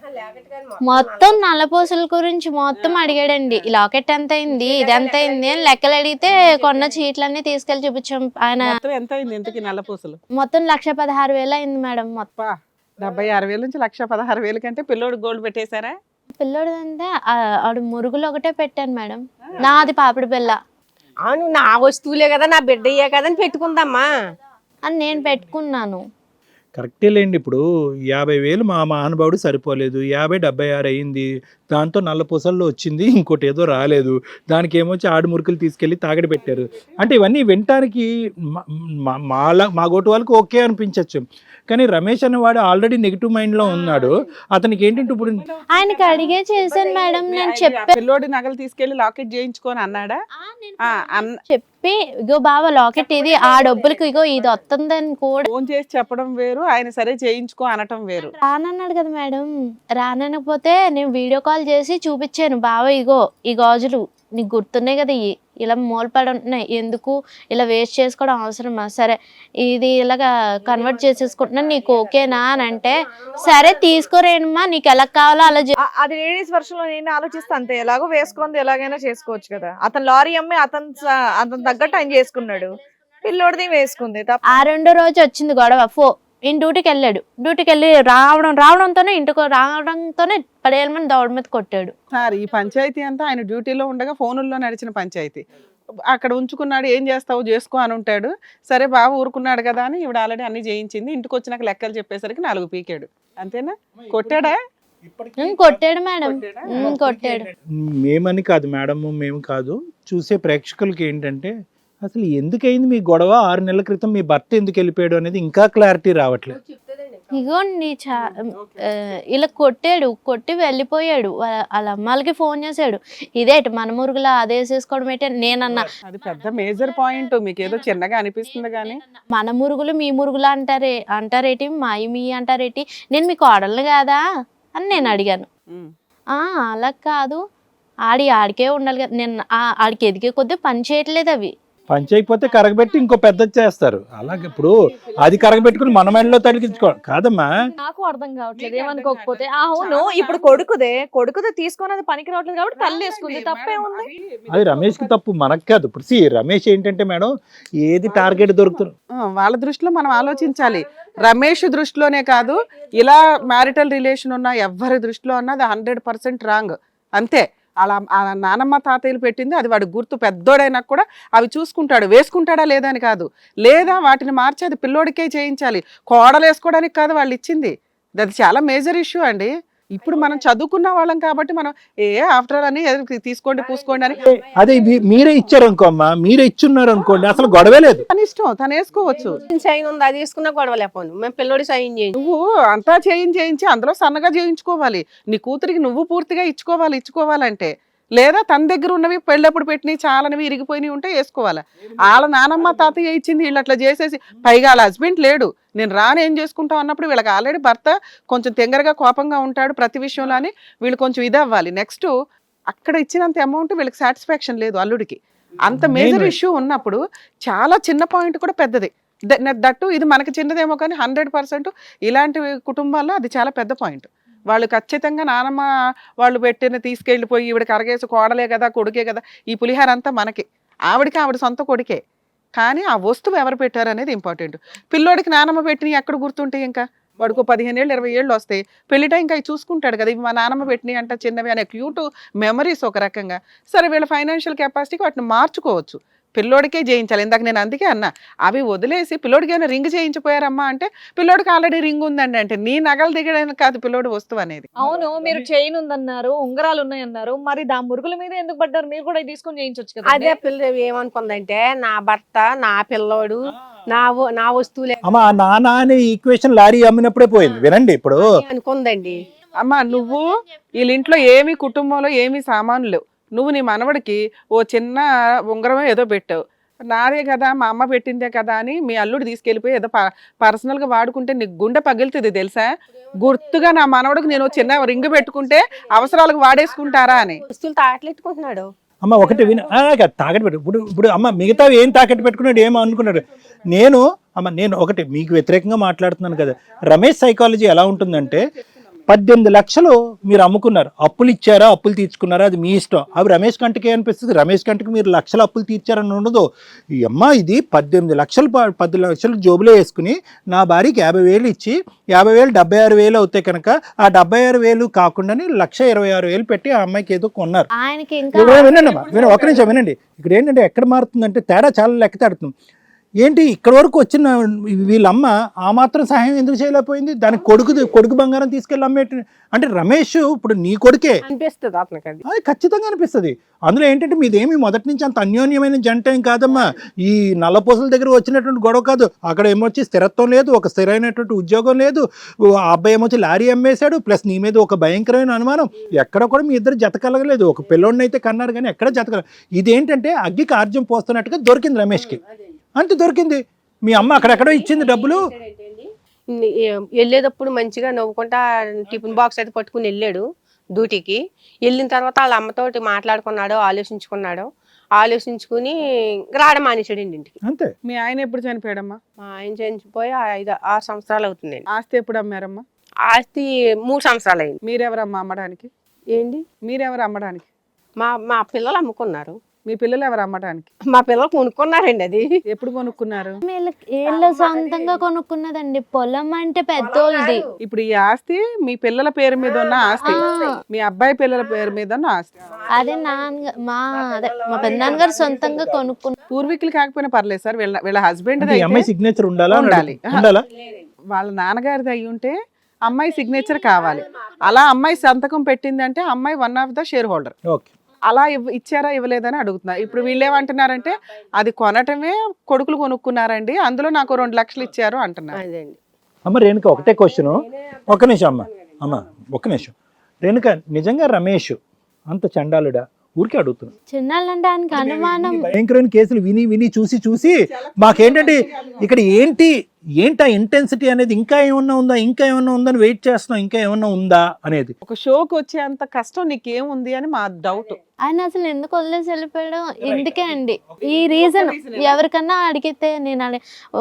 మొత్తం నల్లపూసల గురించి మొత్తం అడిగాడండి. ఈ లాకెట్ ఎంత అయింది, ఇది ఎంత అయింది అని లెక్కలు అడిగితే కొన్న చీట్లన్నీ తీసుకెళ్లి చూపించాం. ఆయన ఎంత అయింది ఇంతకి నల్లపూసలు? మొత్తం 1,16,000 అయింది మేడం. మొత్తం 76,000 నుంచి 1,16,000 కంటే పిల్లోడు గోల్డ్ పెట్టేశారా? పిల్లోడు అంటే ఆడు మురుగులు ఒకటే పెట్టాను మేడం. నాది పాపిడి పిల్ల. అవును నా వస్తువులే కదా, నా బిడ్డ అయ్యే కదా అని పెట్టుకుందమ్మా అని నేను పెట్టుకున్నాను. కరెక్టే లేండి. ఇప్పుడు 50,000 మా మహానుభావుడు సరిపోలేదు. 50-76 అయింది. దాంతో నల్లపూసల్లో వచ్చింది. ఇంకోటి ఏదో రాలేదు. దానికేమొచ్చి ఆడు మురుకులు తీసుకెళ్ళి తాగడి పెట్టారు. అంటే ఇవన్నీ వినటానికి మా గోటు వాళ్ళకి ఓకే అనిపించవచ్చు. కానీ రమేష్ అనేవాడు ఆల్రెడీ నెగిటివ్ మైండ్లో ఉన్నాడు. అతనికి ఏంటంటే ఇప్పుడు ఆయనకి అడిగే చేశాను మేడం, నేను పిల్లోడి నగలు తీసుకెళ్లి లాకెట్ చేయించుకొని అన్నాడా? చెప్పి ఇగో బావ లాకెట్ ఇది, ఆ డబ్బులకి ఇగో ఇది వస్తుందని కూడా ఫోన్ చేసి చెప్పడం వేరు, ఆయన సరే చేయించుకో అనటం వేరు. రానన్నాడు కదా మేడం. రానకపోతే నేను వీడియో కాల్ చేసి చూపించాను, బావ ఇగో ఈ గాజులు నీకు గుర్తున్నాయి కదా, ఇలా మూలపడి ఉంటున్నాయి, ఎందుకు ఇలా వేస్ట్ చేసుకోవడం అవసరమా, సరే ఇది ఇలాగా కన్వర్ట్ చేసేసుకుంటున్నాను, నీకు ఓకేనా అని అంటే, సరే తీసుకోరేనమ్మా నీకు ఎలా కావాలో అలా అది లేడీస్ వర్షన్ లో నేను ఆలోచిస్తే అంతే, ఎలాగో వేసుకుంది ఎలాగైనా చేసుకోవచ్చు కదా. అతను లారీ అమ్మి అతను తగ్గట్టు ఆయన చేసుకున్నాడు, పిల్లోడిది వేసుకుంది. ఆ రెండో రోజు వచ్చింది గొడవ. ఈయన డ్యూటీకి వెళ్ళాడు, డ్యూటీకి వెళ్ళి రావడంతోనే ఇంటికి రావడంతోనే 10,000 మంది దౌడ మీద కొట్టాడు. సార్ ఈ పంచాయతీ అంతా ఆయన డ్యూటీలో ఉండగా ఫోనుల్లో నడిచిన పంచాయతీ. అక్కడ ఉంచుకున్నాడు, ఏం చేస్తావు చేసుకో అని ఉంటాడు. సరే బాబు ఊరుకున్నాడు కదా అని ఇవిడ ఆల్రెడీ అన్ని చేయించింది. ఇంటికి వచ్చినాక లెక్కలు చెప్పేసరికి 4 పీకాడు. అంతేనా? కొట్టాడా? కొట్టాడు మేడం, కొట్టాడు. మేమని కాదు మేడం, మేము కాదు, చూసే ప్రేక్షకులకి ఏంటంటే అసలు ఎందుకైంది మీ గొడవ, 6 నెలల క్రితం మీ భర్త ఎందుకు వెళ్ళిపోయాడు అనేది ఇంకా క్లారిటీ రావట్లేదు. ఇగోండి ఇలా కొట్టి వెళ్ళిపోయాడు. వాళ్ళ అమ్మాలకి ఫోన్ చేశాడు, ఇదేంటి మన మురుగులా అదే వేసేసుకోవడం ఏంటి నేనన్నా. అది పెద్ద మేజర్ పాయింట్, మీకు ఏదో చిన్నగా అనిపిస్తుంది కానీ మన మురుగులు మీ మురుగులు అంటారేటి, మాయి మీ అంటారేటి, నేను మీకు ఆడలను కాదా అని నేను అడిగాను. అలా కాదు, ఆడికే ఉండాలి కదా, నేను ఆడికి ఎదిగే కొద్దీ పని చేయట్లేదు, అవి పని చేయకపోతే కరగబెట్టి ఇంకో పెద్దది చేస్తారు. అలాగే ఇప్పుడు అది కరగబెట్టుకుని మన మెండలో తడికించుకోవాలి కాదమ్మా. నాకు అర్థం కావట్లేదు, ఏమనుకోకపోతే అవును ఇప్పుడు కొడుకుదే తీసుకొని అది పనికి రావట్లేదు కాబట్టి తల్లి వేసుకుంది, తప్పే ఉంది. అది రమేష్ కి తప్పు, మనకు కాదు. ఇప్పుడు రమేష్ ఏంటంటే మేడం, ఏది టార్గెట్ దొరుకుతుంది వాళ్ళ దృష్టిలో మనం ఆలోచించాలి. రమేష్ దృష్టిలోనే కాదు, ఇలా మ్యారిటల్ రిలేషన్ ఉన్న ఎవరి దృష్టిలో ఉన్నా అది 100% రాంగ్. అంతే. అలా నానమ్మ తాతయ్యలు పెట్టింది అది వాడు గుర్తు, పెద్దోడైనా కూడా అవి చూసుకుంటాడు, వేసుకుంటాడా లేదా అని కాదు, లేదా వాటిని మార్చి అది పిల్లోడికే చేయించాలి, కోడలు వేసుకోవడానికి కాదు వాళ్ళు ఇచ్చింది. అది చాలా మేజర్ ఇష్యూ అండి. ఇప్పుడు మనం చదువుకున్న వాళ్ళం కాబట్టి మనం ఆఫ్టర్ అని తీసుకోండి పూసుకోండి అని, అదే మీరే ఇచ్చారు అనుకో అమ్మా, మీరే ఇచ్చున్నారు అనుకోండి, అసలు గొడవే లేదు, తన ఇష్టం తను వేసుకోవచ్చు. సైన్ ఉంది అది తీసుకున్నా గొడవ లేకపోను, మేము పిల్లోడి సైన్ చేయండి. నువ్వు అంతా చేయించి అందులో సన్నగా చేయించుకోవాలి, నీ కూతురికి నువ్వు పూర్తిగా ఇచ్చుకోవాలంటే, లేదా తన దగ్గర ఉన్నవి పెళ్ళప్పుడు పెట్టినవి చాలానవి ఇరిగిపోయినవి ఉంటే వేసుకోవాలి. వాళ్ళ నానమ్మ తాతయ్య ఇచ్చింది వీళ్ళు అట్లా చేసేసి, పైగా వాళ్ళ హస్బెండ్ లేడు, నేను ఏం చేసుకుంటావు అన్నప్పుడు వీళ్ళకి ఆల్రెడీ భర్త కొంచెం తెంగరగా కోపంగా ఉంటాడు ప్రతి విషయంలో అని వీళ్ళు కొంచెం ఇది అవ్వాలి. నెక్స్ట్ అక్కడ ఇచ్చినంత అమౌంట్ వీళ్ళకి సాటిస్ఫాక్షన్ లేదు అల్లుడికి. అంత మేజర్ ఇష్యూ ఉన్నప్పుడు చాలా చిన్న పాయింట్ కూడా పెద్దది. దట్టు ఇది మనకి చిన్నదేమో కానీ 100% ఇలాంటి కుటుంబాల్లో అది చాలా పెద్ద పాయింట్. వాళ్ళు ఖచ్చితంగా నానమ్మ వాళ్ళు పెట్టిన తీసుకెళ్ళిపోయి ఈవిడికి అరగేసి కోడలే కదా కొడుకే కదా, ఈ పులిహార అంతా మనకి, ఆవిడ సొంత కొడుకే, కానీ ఆ వస్తువు ఎవరు పెట్టారు అనేది ఇంపార్టెంట్. పిల్లోడికి నానమ్మ పెట్టినవి ఎక్కడ గుర్తుంటాయి, ఇంకా వాడికి 15 ఏళ్ళు 20 ఏళ్ళు వస్తాయి, పెళ్లి టైం ఇంకా చూసుకుంటాడు కదా, ఇవి మా నానమ్మ పెట్టినవి అంట చిన్నవి అనే క్యూట్ మెమరీస్ ఒక రకంగా. సరే వీళ్ళ ఫైనాన్షియల్ కెపాసిటీకి వాటిని మార్చుకోవచ్చు, పిల్లోడికే చేయించాలి. ఇందాక నేను అందుకే అన్నా, అవి వదిలేసి పిల్లోడికి ఏమైనా రింగ్ చేయించిపోయారమ్మా అంటే, పిల్లోడికి ఆల్రెడీ రింగ్ ఉందండి అంటే, నీ నగలు దిగడానికి కాదు పిల్లోడి వస్తువు అనేది. అవును, మీరు చైన్ ఉందన్నారు, ఉంగరాలు ఉన్నాయన్నారు, మరి దా మురుగుల మీద ఎందుకు పడ్డారు? మీరు కూడా తీసుకొని చేయించవచ్చు కదా. అదే పిల్ల ఏమనుకుందంటే, నా భర్త నా పిల్లోడు నా వస్తువులే అమ్మా, నాన్న అనే ఈక్వేషన్ లారీ అమ్మినప్పుడే పోయింది. వినండి ఇప్పుడు అనుకుందండి. అమ్మా నువ్వు వీళ్ళ ఇంట్లో ఏమి కుటుంబంలో ఏమి సామాన్లు లేవు, నువ్వు నీ మనవడికి ఓ చిన్న ఉంగరమే ఏదో పెట్టావు, నాదే కదా మా అమ్మ పెట్టిందే కదా అని మీ అల్లుడు తీసుకెళ్ళిపోయి ఏదో పర్సనల్గా వాడుకుంటే నీకు గుండె పగిలుతుంది తెలుసా. గుర్తుగా నా మనవడికి నేను చిన్న రింగ్ పెట్టుకుంటే అవసరాలకు వాడేసుకుంటారా అని వస్తువులు తాకలెట్టుకుంటున్నాడు. అమ్మ ఒకటి విన తాకట్టు పెట్టు. ఇప్పుడు అమ్మ మిగతా ఏం తాకట్టు పెట్టుకున్నాడు, ఏమో అనుకున్నాడు. నేను ఒకటి మీకు వ్యతిరేకంగా మాట్లాడుతున్నాను కదా. రమేష్ సైకాలజీ ఎలా ఉంటుందంటే, 18 లక్షలు మీరు అమ్ముకున్నారు, అప్పులు ఇచ్చారా అప్పులు తీర్చుకున్నారా అది మీ ఇష్టం. అవి రమేష్ కంటకే అనిపిస్తుంది. రమేష్ కంటకి మీరు లక్షల అప్పులు తీర్చారని ఉండదు. ఈ అమ్మ ఇది 18 లక్షలు 10 లక్షలు జోబులో వేసుకుని నా భార్యకి 50,000 ఇచ్చి 50,000 76,000 అవుతాయి కనుక ఆ 76,000 కాకుండా 1,26,000 పెట్టి ఆ అమ్మాయికి ఏదో కొన్నారు. ఆయనకి వినండి అమ్మా, ఒక నిమిషం వినండి. ఇక్కడ ఏంటంటే ఎక్కడ మారుతుందంటే తేడా చాలా లెక్క తడుతుంది. ఏంటి ఇక్కడ వరకు వచ్చిన వీళ్ళమ్మ ఆ మాత్రం సహాయం ఎందుకు చేయలేకపోయింది? దానికి కొడుకు బంగారం తీసుకెళ్ళి అమ్మేటి అంటే రమేష్ ఇప్పుడు నీ కొడుకే అనిపిస్తుంది అతనికి అది. అది ఖచ్చితంగా అనిపిస్తుంది. అందులో ఏంటంటే మీదేమి మొదటి నుంచి అంత అన్యోన్యమైన జంట ఏం కాదమ్మా. ఈ నల్లపూసల దగ్గర వచ్చినటువంటి గొడవ కాదు. అక్కడ ఏమొచ్చి స్థిరత్వం లేదు, ఒక స్థిరమైనటువంటి ఉద్యోగం లేదు. ఆ అబ్బాయి ఏమొచ్చి లారీ అమ్మేశాడు, ప్లస్ నీ మీద ఒక భయంకరమైన అనుమానం. ఎక్కడ కూడా మీ ఇద్దరు జత కలగలేదు. ఒక పిల్లోడిని అయితే కన్నారు కానీ ఎక్కడ జత కలగలేదు. ఇదేంటంటే అగ్గికి ఆర్జ్యం పోస్తున్నట్టుగా దొరికింది రమేష్కి, అంతే దొరికింది. మీ అమ్మ అక్కడెక్కడో ఇచ్చింది డబ్బులు. వెళ్ళేటప్పుడు మంచిగా నవ్వుకుంటా టిఫిన్ బాక్స్ అయితే పట్టుకుని వెళ్ళాడు డ్యూటీకి. వెళ్ళిన తర్వాత వాళ్ళ అమ్మతోటి మాట్లాడుకున్నాడు, ఆలోచించుకుని రావడం మానేసాడండి ఇంటికి. అంతే. మీ ఆయన ఎప్పుడు చనిపోయాడమ్మా? మా ఆయన చనిపోయి 5-6 సంవత్సరాలు అవుతుందండి. ఆస్తి ఎప్పుడు అమ్మారమ్మా? ఆస్తి 3 సంవత్సరాలు అయింది. మీరెవరమ్మా అమ్మడానికి? ఏంటి మీరెవరు అమ్మడానికి? మా పిల్లలు అమ్ముకున్నారు. మీ పిల్లలు ఎవరు అమ్మడానికి? మా పిల్లలు కొనుక్కున్నారండి. అది ఎప్పుడు కొనుక్కున్నారు? వీళ్ళు సొంతంగా కొనుక్కున్నదండి. పొలం అంటే పెద్దోళ్ళది. ఇప్పుడు ఈ ఆస్తి మీ పిల్లల పేరు మీద ఉన్న ఆస్తి, మీ అబ్బాయి పిల్లల పేరు మీద ఉన్న ఆస్తి. అదే మా పెద్దనాన్నగారు సొంతంగా కొనుక్కున్న. పూర్వీకులు కాకపోయినా పర్లేదు సార్, వీళ్ళ హస్బెండ్ ఈ అమ్మాయి సిగ్నేచర్ ఉండాలా? ఉండాలి. ఉండాలా? వాళ్ళ నాన్నగారిది అయి ఉంటే అమ్మాయి సిగ్నేచర్ కావాలి. అలా అమ్మాయి సంతకం పెట్టిందంటే అమ్మాయి one of the share holder. Okay. అలా ఇచ్చారా ఇవ్వలేదని అడుగుతున్నారు. ఇప్పుడు వీళ్ళు ఏమంటున్నారంటే అది కొనటమే కొడుకులు కొనుక్కున్నారండి, అందులో నాకు 2 లక్షలు ఇచ్చారు అంటున్నారు. అదండి. అమ్మ రేణుక ఒకటే క్వశ్చన్, ఒక్క నిమిషం అమ్మ ఒక్క నిమిషం. రేణుక నిజంగా రమేష్ అంత చండాలుడా? ఊరికే అడుగుతున్నాను. చిన్నాళ్ళంటే ఆయనకి అనుమానం. భయంకరమైన కేసులు విని చూసి మాకేంటంటే ఇక్కడ ఏంటా ఇంటెన్సిటీ అనేది ఇంకా ఏమన్నా ఉందని వెయిట్ చేస్తున్నాం, ఇంకా ఏమన్నా ఉందా అనేది. ఒక షోకి వచ్చే అంత కష్టం నీకేముంది అని మా డౌట్. ఆయన అసలు ఎందుకు వదిలేసి వెళ్ళిపోయాడు? ఇందుకే అండి ఈ రీజన్. ఎవరికన్నా అడిగితే నేను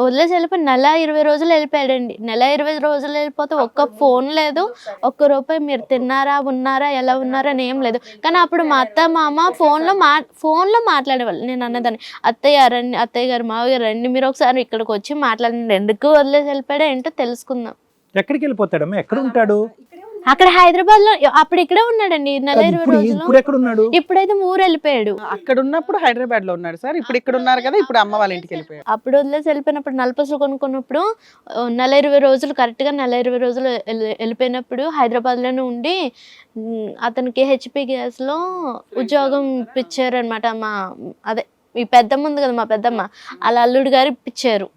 వదిలేసి వెళ్ళిపోయి 20 రోజులు వెళ్ళిపోయాడండి. 20 రోజులు వెళ్ళిపోతే ఒక్క ఫోన్ లేదు, ఒక్క రూపాయి మీరు తిన్నారా, ఉన్నారా, ఎలా ఉన్నారా అని ఏం లేదు. కానీ అప్పుడు మా అత్త మామ ఫోన్లో మాట్లాడేవాళ్ళు. నేను అన్నదాన్ని, అత్తయ్య గారు మావయ్య రండి, మీరు ఒకసారి ఇక్కడికి వచ్చి మాట్లాడండి, ఎందుకు వదిలేసి వెళ్ళిపోయాడో ఏంటో తెలుసుకుందాం. ఎక్కడికి వెళ్ళిపోతాడమ్మా? ఎక్కడ ఉంటాడు? అక్కడ హైదరాబాద్ లో. అప్పుడు ఇక్కడే ఉన్నాడండి 20 రోజులు. ఇప్పుడు ఎక్కడ ఉన్నాడు? ఇప్పుడైతే ఊరు వెళ్ళిపోయాడు. అక్కడ ఉన్నప్పుడు హైదరాబాద్ లో ఉన్నాడు సార్, ఇప్పుడు ఇక్కడ ఉన్నారు కదా, ఇప్పుడు అమ్మ వాళ్ళ ఇంటికి వెళ్ళిపోయాడు. అప్పుడు వదిలేసి వెళ్ళిపోయినప్పుడు నలపసులు కొనుక్కున్నప్పుడు 20 రోజులు కరెక్ట్గా 20 రోజులు వెళ్ళిపోయినప్పుడు హైదరాబాద్లోనే ఉండి అతనికి హెచ్పి గ్యాస్లో ఉద్యోగం ఇప్పించారనమాట. అదే ఈ పెద్దమ్మ ఉంది కదా, మా పెద్దమ్మ, అలా అల్లుడు గారు ఇప్పించారు.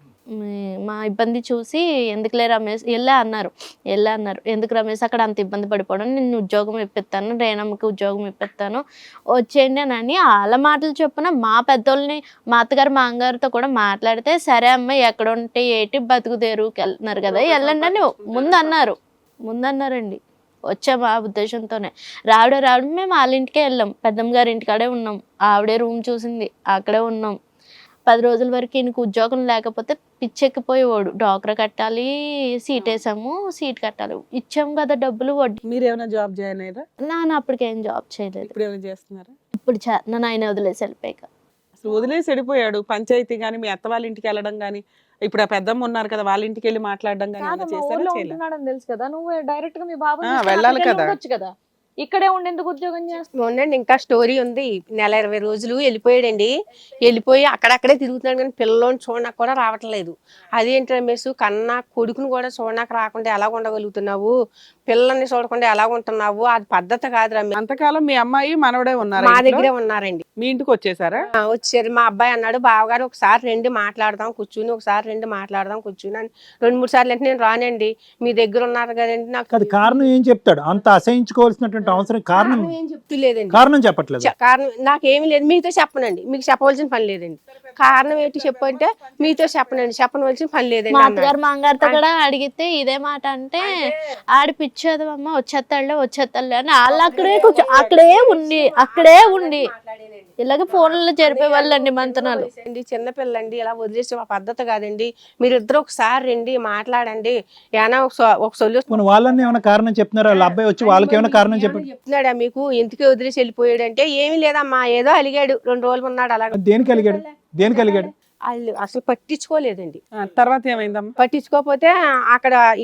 మా ఇబ్బంది చూసి ఎందుకులే రమేష్ వెళ్ళా అన్నారు. ఎందుకు రమేష్ అక్కడ అంత ఇబ్బంది పడిపోవడం, నేను ఉద్యోగం ఇప్పిస్తాను, రేణమ్మకి ఉద్యోగం ఇప్పిస్తాను, వచ్చేయండి అని వాళ్ళ మాటలు చొప్పున మా పెద్దోళ్ళని, మా అత్తగారు మా అంగారితో కూడా మాట్లాడితే, సరే అమ్మ ఎక్కడ ఉంటే ఏటి బతుకుదేరుకి వెళ్తున్నారు కదా వెళ్ళండి అని ముందన్నారండి. వచ్చాము ఆ ఉద్దేశంతోనే. రావడం మేము వాళ్ళ ఇంటికే వెళ్ళాం. పెద్దమ్మ గారి ఇంటికాడే ఉన్నాం. ఆవిడే రూమ్ చూసింది, అక్కడే ఉన్నాం. 10 రోజుల వరకు ఈయనకు ఉద్యోగం లేకపోతే పిచ్చెక్కిపోయేవాడు. డాక్టర్ కట్టాలి, సీట్ వేసాము, సీట్ కట్టాలి, ఇచ్చాము కదా డబ్బులు, వడ్డీ. మీరు ఏమైనా జాబ్ జాయిన్ అయ్యారా? నాన్న అప్పటికేం జాబ్ చేయలేదు. ఇప్పుడు ఏమైనా చేస్తున్నారా? ఇప్పుడు నన్ను ఆయన వదిలేసి వెళ్ళిపోయాక. అసలు వదిలేసి వెళ్ళిపోయాడు. పంచాయతీ కానీ మీ అత్త వాళ్ళ ఇంటికి వెళ్ళడం కానీ, ఇప్పుడు ఆ పెద్దమ్మ ఉన్నారు కదా వాళ్ళ ఇంటికి వెళ్ళి మాట్లాడడం కానీ ఏమైనా చేశారా? చేయలేదు. తెలుసు కదా, నువ్వు డైరెక్ట్ గా మీ బాబు వెళ్ళాలి కదా. ఇక్కడే ఉండేందుకు ఉద్యోగం చేస్తాను. ఉండండి, ఇంకా స్టోరీ ఉంది. 20 రోజులు వెళ్ళిపోయాడండి. వెళ్ళిపోయి అక్కడక్కడే తిరుగుతున్నాడు కానీ పిల్లల్ని చూడడానికి కూడా రావట్లేదు. అదేంటి రమేష్, కన్నా కొడుకుని కూడా చూడడానికి రాకుండా ఎలా ఉండగలుగుతున్నావు, పిల్లల్ని చూడకుండా ఎలా ఉంటున్నావు, అది పద్ధతి కాదు రమేష్. అంతకాలం మీ అమ్మాయి మనవడే ఉన్నారు, మా దగ్గరే ఉన్నారండి. మీ ఇంటికి వచ్చేసారా? వచ్చారు. మా అబ్బాయి అన్నాడు, బావగారు ఒకసారి రండి మాట్లాడదాం కూర్చుని, అని 2-3 సార్లు అంటే నేను రానండి, మీ దగ్గర ఉన్నారు కదండి. నాకు కారణం ఏం చెప్తాడు? అంత అసహించుకోవాల్సినటువంటి అవసరం కారణం ఏం చెప్తలేదండి. కారణం చెప్పట్లేదు. కారణం నాకేమీ లేదు, మీతో చెప్పనండి, మీకు చెప్పవలసిన పని లేదండి. కారణం ఏంటి చెప్పు అంటే, మీతో చెప్పనవలసిన పని లేదండి. మా అత్తగారు మా అంగారితో కూడా అడిగితే ఇదే మాట అంటే, ఆడి పిచ్చేదమ్మా వచ్చేస్తాడులే అని వాళ్ళు అక్కడే ఉండి ఇలాగే ఫోన్లలో జరిపే వాళ్ళండి మంతనాలు. చిన్నపిల్లండి, ఇలా వదిలేసి మా పద్ధతి కాదండి, మీరిద్దరు ఒకసారి రండి మాట్లాడండి, ఏమైనా ఒక సొల్యూషన్. వాళ్ళని ఏమైనా కారణం చెప్తున్నారా? వాళ్ళ అబ్బాయి వచ్చి వాళ్ళకి ఏమైనా కారణం చెప్తున్నాడా మీకు, ఎందుకు వదిలేసి వెళ్ళిపోయాడు అంటే, ఏమీ లేదమ్మా ఏదో అలిగాడు, 2 రోజులు ఉన్నాడు. అలాగే దేనికి అలిగాడు? వాళ్ళు అసలు పట్టించుకోలేదండి. తర్వాత ఏమైందమ్మా? పట్టించుకోకపోతే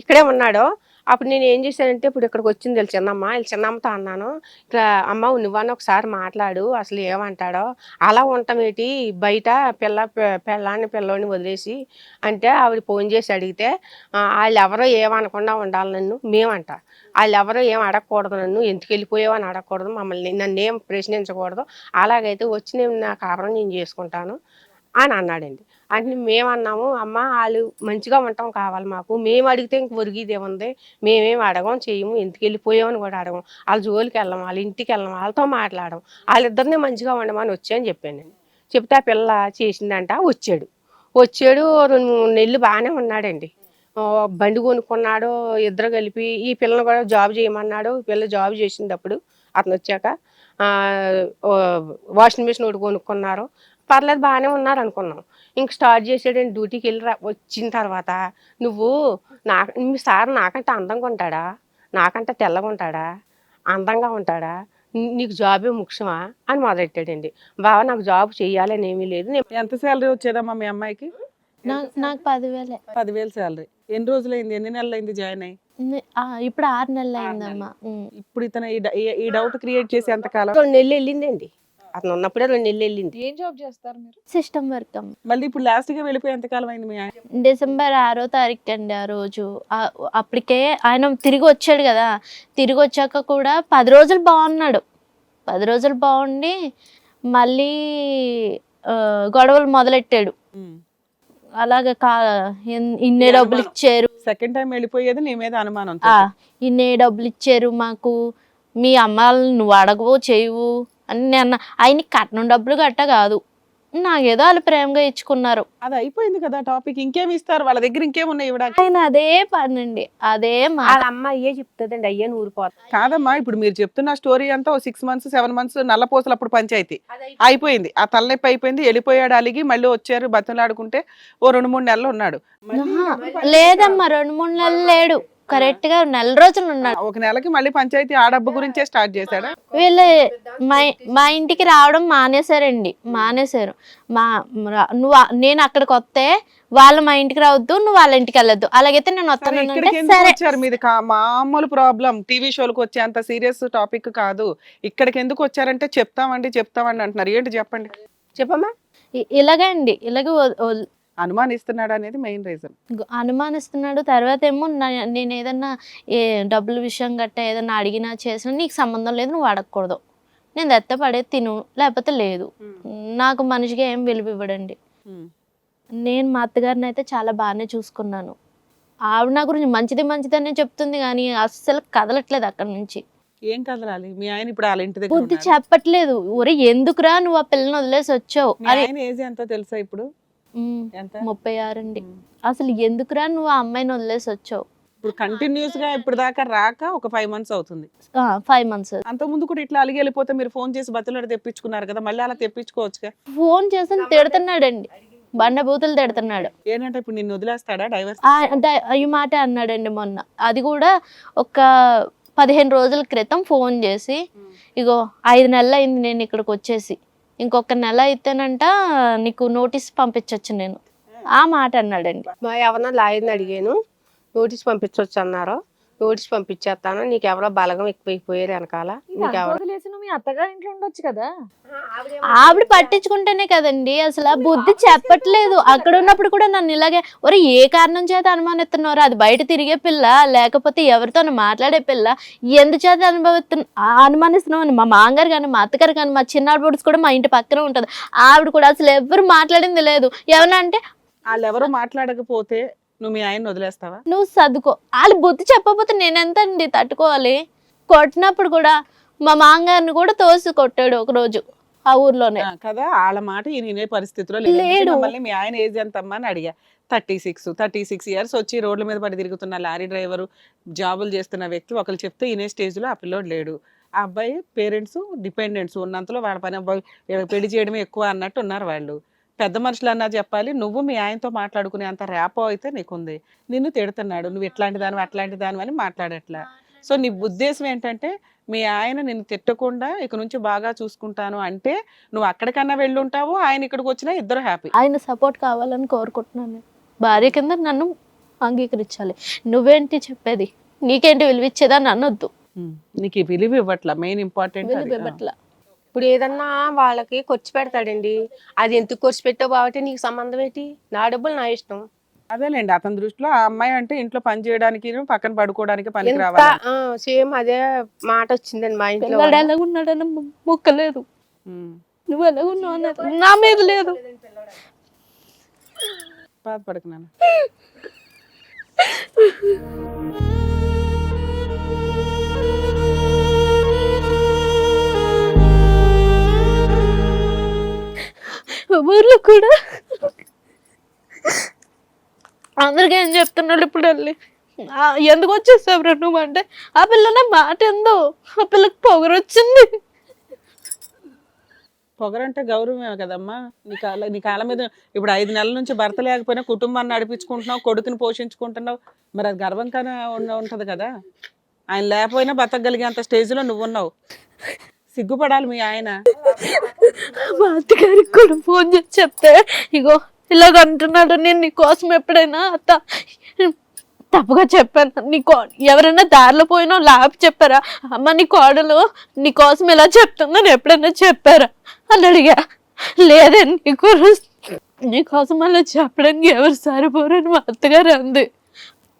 ఇక్కడే ఉన్నాడు. అప్పుడు నేను ఏం చేశానంటే ఇప్పుడు ఇక్కడికి వచ్చింది వీళ్ళ చిన్నమ్మ, వీళ్ళ చిన్నమ్మతో అన్నాను, ఇట్లా అమ్మ నువ్వన్న ఒకసారి మాట్లాడు, అసలు ఏమంటాడో, అలా ఉంటాం ఏంటి బయట పిల్లోని వదిలేసి అంటే ఆవిడ ఫోన్ చేసి అడిగితే వాళ్ళు ఎవరో ఏమనకుండా ఉండాలి నన్ను, మేమంట వాళ్ళు ఎవరో ఏం అడగకూడదు, నన్ను ఎందుకు వెళ్ళిపోయావు అని అడగకూడదు, మమ్మల్ని నన్ను ఏం ప్రశ్నించకూడదు, అలాగైతే వచ్చి నేను నా కాపురం నేను చేసుకుంటాను అని అన్నాడండి. అంటే మేమన్నాము, అమ్మ వాళ్ళు మంచిగా ఉండటం కావాలి మాకు, మేము అడిగితే ఇంక ఒరిగిదేముంది, మేమేం అడగం చేయము, ఎందుకు వెళ్ళిపోయామని కూడా అడగం, వాళ్ళ జోలికి వెళ్ళం, వాళ్ళ ఇంటికి వెళ్ళం, వాళ్ళతో మాట్లాడడం, వాళ్ళిద్దరిని మంచిగా ఉండమని వచ్చాయని చెప్పాను. చెప్తే ఆ పిల్ల చేసిందంట. వచ్చాడు 2-3 నెలలు బాగానే ఉన్నాడండి. బండి కొనుక్కున్నాడు, ఇద్దరు కలిపి ఈ పిల్లని కూడా జాబ్ చేయమన్నాడు. పిల్ల జాబ్ చేసినప్పుడు అతను వచ్చాక వాషింగ్ మిషన్ ఒకటి కొనుక్కున్నారు, పర్లేదు బాగానే ఉన్నారు అనుకున్నాం. ఇంక స్టార్ట్ చేసాడండి డ్యూటీకి వెళ్ళి వచ్చిన తర్వాత, నువ్వు మీ సార్ నాకంటే అందంగా ఉంటాడా, నాకంటే తెల్లగా ఉంటాడా, అందంగా ఉంటాడా, నీకు జాబే ముఖ్యమా అని మొదలెట్టాడండి. బావ నాకు జాబ్ చెయ్యాలని ఏమీ లేదు. ఎంత శాలరీ వచ్చేదమ్మా మీ అమ్మాయికి? నాకు 10,000. 10,000 శాలరీ. ఎన్ని రోజులైంది, ఎన్ని నెలలు అయింది జాయిన్ అయ్యి? ఇప్పుడు 6 నెలలు అయిందమ్మా. ఇప్పుడు ఇతను ఈ డౌట్ క్రియేట్ చేసి ఎంతకాలం? 2 నెలలు వెళ్ళిందండి. అతను ఉన్నప్పుడే 2 నెలలు వెళ్ళింది. ఏం జాబ్ చేస్తారు మీరు? సిస్టమ్ వర్క్ అమ్మ. మళ్ళీ ఇప్పుడు లాస్ట్ గా వెళ్ళిపోయి ఎంతకాలం అయింది మీ ఆయన? డిసెంబర్ 6వ తారీఖు అండి ఆ రోజు. అప్పటికే ఆయన తిరిగి వచ్చాడు కదా, తిరిగి వచ్చాక కూడా 10 రోజులు బాగున్నాడు. 10 రోజులు బాగుండి మళ్ళీ గొడవలు మొదలెట్టాడు. అలాగే ఇన్నే డబ్బులు ఇచ్చారు, సెకండ్ టైం వెళ్ళిపోయేది నీ మీద అనుమానం. ఇన్నే డబ్బులు ఇచ్చారు మాకు, మీ అమ్మాయిలు నువ్వు అడగవు చేయవు అని నేను ఆయనకి కట్నం డబ్బులు గట్ట కాదు, నాకేదో వాళ్ళు ప్రేమగా ఇచ్చుకున్నారు. అది అయిపోయింది కదా టాపిక్. ఇంకేమి ఇస్తారు వాళ్ళ దగ్గర, ఇంకేమున్నాయి ఇవ్వడానికి? ఆయన అదే పనండి, అదే వాళ్ళ అమ్మ అయ్యే చెప్తుందండి, అయ్యే ఊరిపోతుంది. కాదమ్మా, ఇప్పుడు మీరు చెప్తున్న స్టోరీ అంతా 6 months 7 months నల్లపోసలు అప్పుడు పంచాయతీ అయిపోయింది. ఆ తలనొప్పి అయిపోయింది, వెళ్ళిపోయాడు అలిగి, మళ్ళీ వచ్చారు బతులాడుకుంటే ఓ 2-3 నెలలు ఉన్నాడు. లేదమ్మా 2-3 నెలలు లేడు, కరెక్ట్ గా 1 నెల రోజులు ఉన్నాడు. ఒక నెలకి మళ్ళీ పంచాయతీ ఆ డబ్బు గురించే స్టార్ట్ చేశాడా? వీళ్ళు మా ఇంటికి రావడం మానేశారండి, మానేశారు. నేను అక్కడికి వస్తే వాళ్ళు మా ఇంటికి రావద్దు, నువ్వు వాళ్ళ ఇంటికి వెళ్ళొద్దు, అలాగైతే నేను వస్తాను. మీది మామూలు ప్రాబ్లం, టీవీ షోలకు వచ్చే అంత సీరియస్ టాపిక్ కాదు. ఇక్కడికి ఎందుకు వచ్చారంటే చెప్తామండి అంటున్నారు. ఏంటి చెప్పండి, చెప్పమ్మా. ఇలాగే అండి, ఇలాగే అనుమానిస్తున్నాడు అనేది మెయిన్ రీజన్. అనుమానిస్తున్నాడు. తర్వాత ఏమో నేను ఏదన్నా డబ్బుల విషయం గట్టా ఏదన్నా అడిగినా చేసినా నీకు సంబంధం లేదు, నువ్వు అడగకూడదు, నేను దత్త పడే తిను, లేకపోతే లేదు. నాకు మనిషిగా ఏం విలువ ఇవ్వడండి. నేను మా అత్తగారిని అయితే చాలా బాగానే చూసుకున్నాను. ఆవిడ నా గురించి మంచిది అనే చెప్తుంది కానీ అస్సలు కదలట్లేదు అక్కడి నుంచి. ఏం కదలాలి? మీ ఆయన ఇప్పుడు వాళ్ళ ఇంటి దగ్గర బుద్ధి చెప్పట్లేదు. ఒరే ఎందుకురా నువ్వు ఆ పిల్లని వదిలేసి వచ్చావు. ఏజ్ ఎంతో తెలుసా ఇప్పుడు? 36 అండి. అసలు ఎందుకురా నువ్వు ఆ అమ్మాయిని వదిలేసి వచ్చావు. ఇప్పుడు కంటిన్యూస్ గా ఇప్పుడు దాకా రాక ఒక 5 months అవుతుంది. 5 months. అంత ముందు కూడా ఇట్లా అలిగి వెళ్ళిపోతే మీరు ఫోన్ చేసి బతులాడి తెప్పించుకున్నారు కదా, మళ్ళీ అలా తెప్పించుకోవచ్చుగా. ఫోన్ చేసి తిడుతున్నాడండి, బండ బూతులు తిడుతున్నాడు. ఏంటంటే ఇప్పుడు నిన్ను వదిలేస్తాడా, డైవర్స్? ఈ మాట అన్నాడండి మొన్న. అది కూడా ఒక 15 రోజుల క్రితం ఫోన్ చేసి, ఇగో 5 నెలలు అయింది నేను ఇక్కడికి వచ్చేసి, ఇంకొక నెల అయితేనంట నీకు నోటీస్ పంపించవచ్చు నేను, ఆ మాట అన్నాడండి. మా ఎవరన్నా లాయర్ని అడిగాను, నోటీస్ పంపించవచ్చు అన్నారు. నోటీస్ పంపించేస్తాను, నీకు ఎవరో బలగం ఎక్కువైపోయారు వెనకాల, మీ అత్తగారి ఇంట్లో ఉండొచ్చు కదా. ఆవిడ పట్టించుకుంటేనే కదండి, అసలు బుద్ధి చెప్పట్లేదు. అక్కడ ఉన్నప్పుడు కూడా నన్ను ఇలాగే ఒరే ఏ కారణం చేత అనుమానిస్తున్నారు, అది బయట తిరిగే పిల్ల లేకపోతే ఎవరితో మాట్లాడే పిల్ల, ఎందుచేత అనుమానిస్తున్నావు అని మా మామగారు కానీ మా అత్తగారు కానీ మా చిన్నాడు కూడా మా ఇంటి పక్కన ఉంటది, ఆవిడ కూడా అసలు ఎవరు మాట్లాడింది లేదు. ఏమన్నా అంటే వాళ్ళు ఎవరు మాట్లాడకపోతే నువ్వు మీ ఆయన వదిలేస్తావా? నువ్వు చదువుకో, వాళ్ళు బుద్ధి చెప్పకపోతే నేనెంత అండి తట్టుకోవాలి. కొట్టినప్పుడు కూడా మా మామగారిని కూడా తోసి కొట్టాడు ఒక రోజు ఆ ఊర్లోనే కదా. వాళ్ళ మాట వినే పరిస్థితిలో లేడు. మళ్ళీ మీ ఆయన ఏజ్ ఎంత అమ్మా అని అడిగా. 36 years వచ్చి రోడ్ల మీద పడి తిరుగుతున్న లారీ డ్రైవరు, జాబులు చేస్తున్న వ్యక్తి ఒకరు చెప్తే ఇనే స్టేజ్ లో ఆ పిల్లోడు లేడు. ఆ అబ్బాయి పేరెంట్స్ డిపెండెంట్స్ ఉన్నంతలో వాళ్ళ పని పెళ్లి చేయడమే ఎక్కువ అన్నట్టు ఉన్నారు వాళ్ళు. పెద్ద మనుషులు అన్నా చెప్పాలి, నువ్వు మీ ఆయనతో మాట్లాడుకునే అంత ర్యాపో అయితే నీకుంది. నిన్ను తిడుతున్నాడు, నువ్వు ఇట్లాంటి దాని అట్లాంటి దాని అని మాట్లాడట్లా. సో నీ ఉద్దేశం ఏంటంటే మీ ఆయన నిన్ను తిట్టకుండా ఇక నుంచి బాగా చూసుకుంటాను అంటే నువ్వు అక్కడికన్నా వెళ్ళుంటావు, ఆయన ఇక్కడికి వచ్చినా ఇద్దరు హ్యాపీ. ఆయన సపోర్ట్ కావాలని కోరుకుంటున్నాను. భార్య కింద నన్ను అంగీకరించాలి. నువ్వేంటి చెప్పేది? నీకేంటి విలువ ఇచ్చేదాన్ని అనొద్దు. నీకు ఈ విలువ ఇవ్వట్లా, మెయిన్ ఇంపార్టెంట్ విలువ ఇవ్వట్లా. ఇప్పుడు ఏదన్నా వాళ్ళకి ఖర్చు పెడతాడండి, అది ఎందుకు ఖర్చు పెట్టావు కాబట్టి నీకు సంబంధం ఏంటి? నా డబ్బులు నా ఇష్టం. అదేలేండి, అతని దృష్టిలో ఆ అమ్మాయి అంటే ఇంట్లో పని చేయడానికి పక్కన పడుకోవడానికి పనికి ఎంత రావాలి. సేమ్ అదే మాట వచ్చిందండి మా ఇంట్లో. పిల్లడు ఎలాగున్నాడని మొక్కలేదు, నువ్వు ఎలాగున్నావు అన్నది నా మీద లేదు. బాధపడకు నాన్న. ఊర్లో కూడా అందరికీ ఏం చెప్తున్నాడు ఇప్పుడు వెళ్ళి, ఎందుకు వచ్చేసావురా నువ్వు అంటే, ఆ పిల్ల మాట ఏందో, ఆ పిల్లకి పొగరు వచ్చింది. పొగరంటే గౌరవమే కదమ్మా. నీ కాళ్ళ మీద ఇప్పుడు 5 నెలల నుంచి భర్త లేకపోయినా కుటుంబాన్ని నడిపించుకుంటున్నావు, కొడుకుని పోషించుకుంటున్నావు, మరి అది గర్వంగానే ఉంటది కదా. ఆయన లేకపోయినా బతకగలిగేంత స్టేజ్లో నువ్వున్నావు, సిగ్గుపడాలి మీ ఆయన. మా అత్తగారికి కూడా ఫోన్ చేసి చెప్తే, ఇగో ఇలాగ అంటున్నాడు, నేను నీకోసం ఎప్పుడైనా అత్త తప్పుగా చెప్పాను, ఎవరైనా దారిలో పోయినా లాభ చెప్పారా, అమ్మ నీ కోడలు నీకోసం ఇలా చెప్తుందని ఎప్పుడైనా చెప్పారా అని అడిగా. లేదండి, నీకోసం అలా చెప్పడానికి ఎవరు సరిపోరని మా అత్తగారు అంది.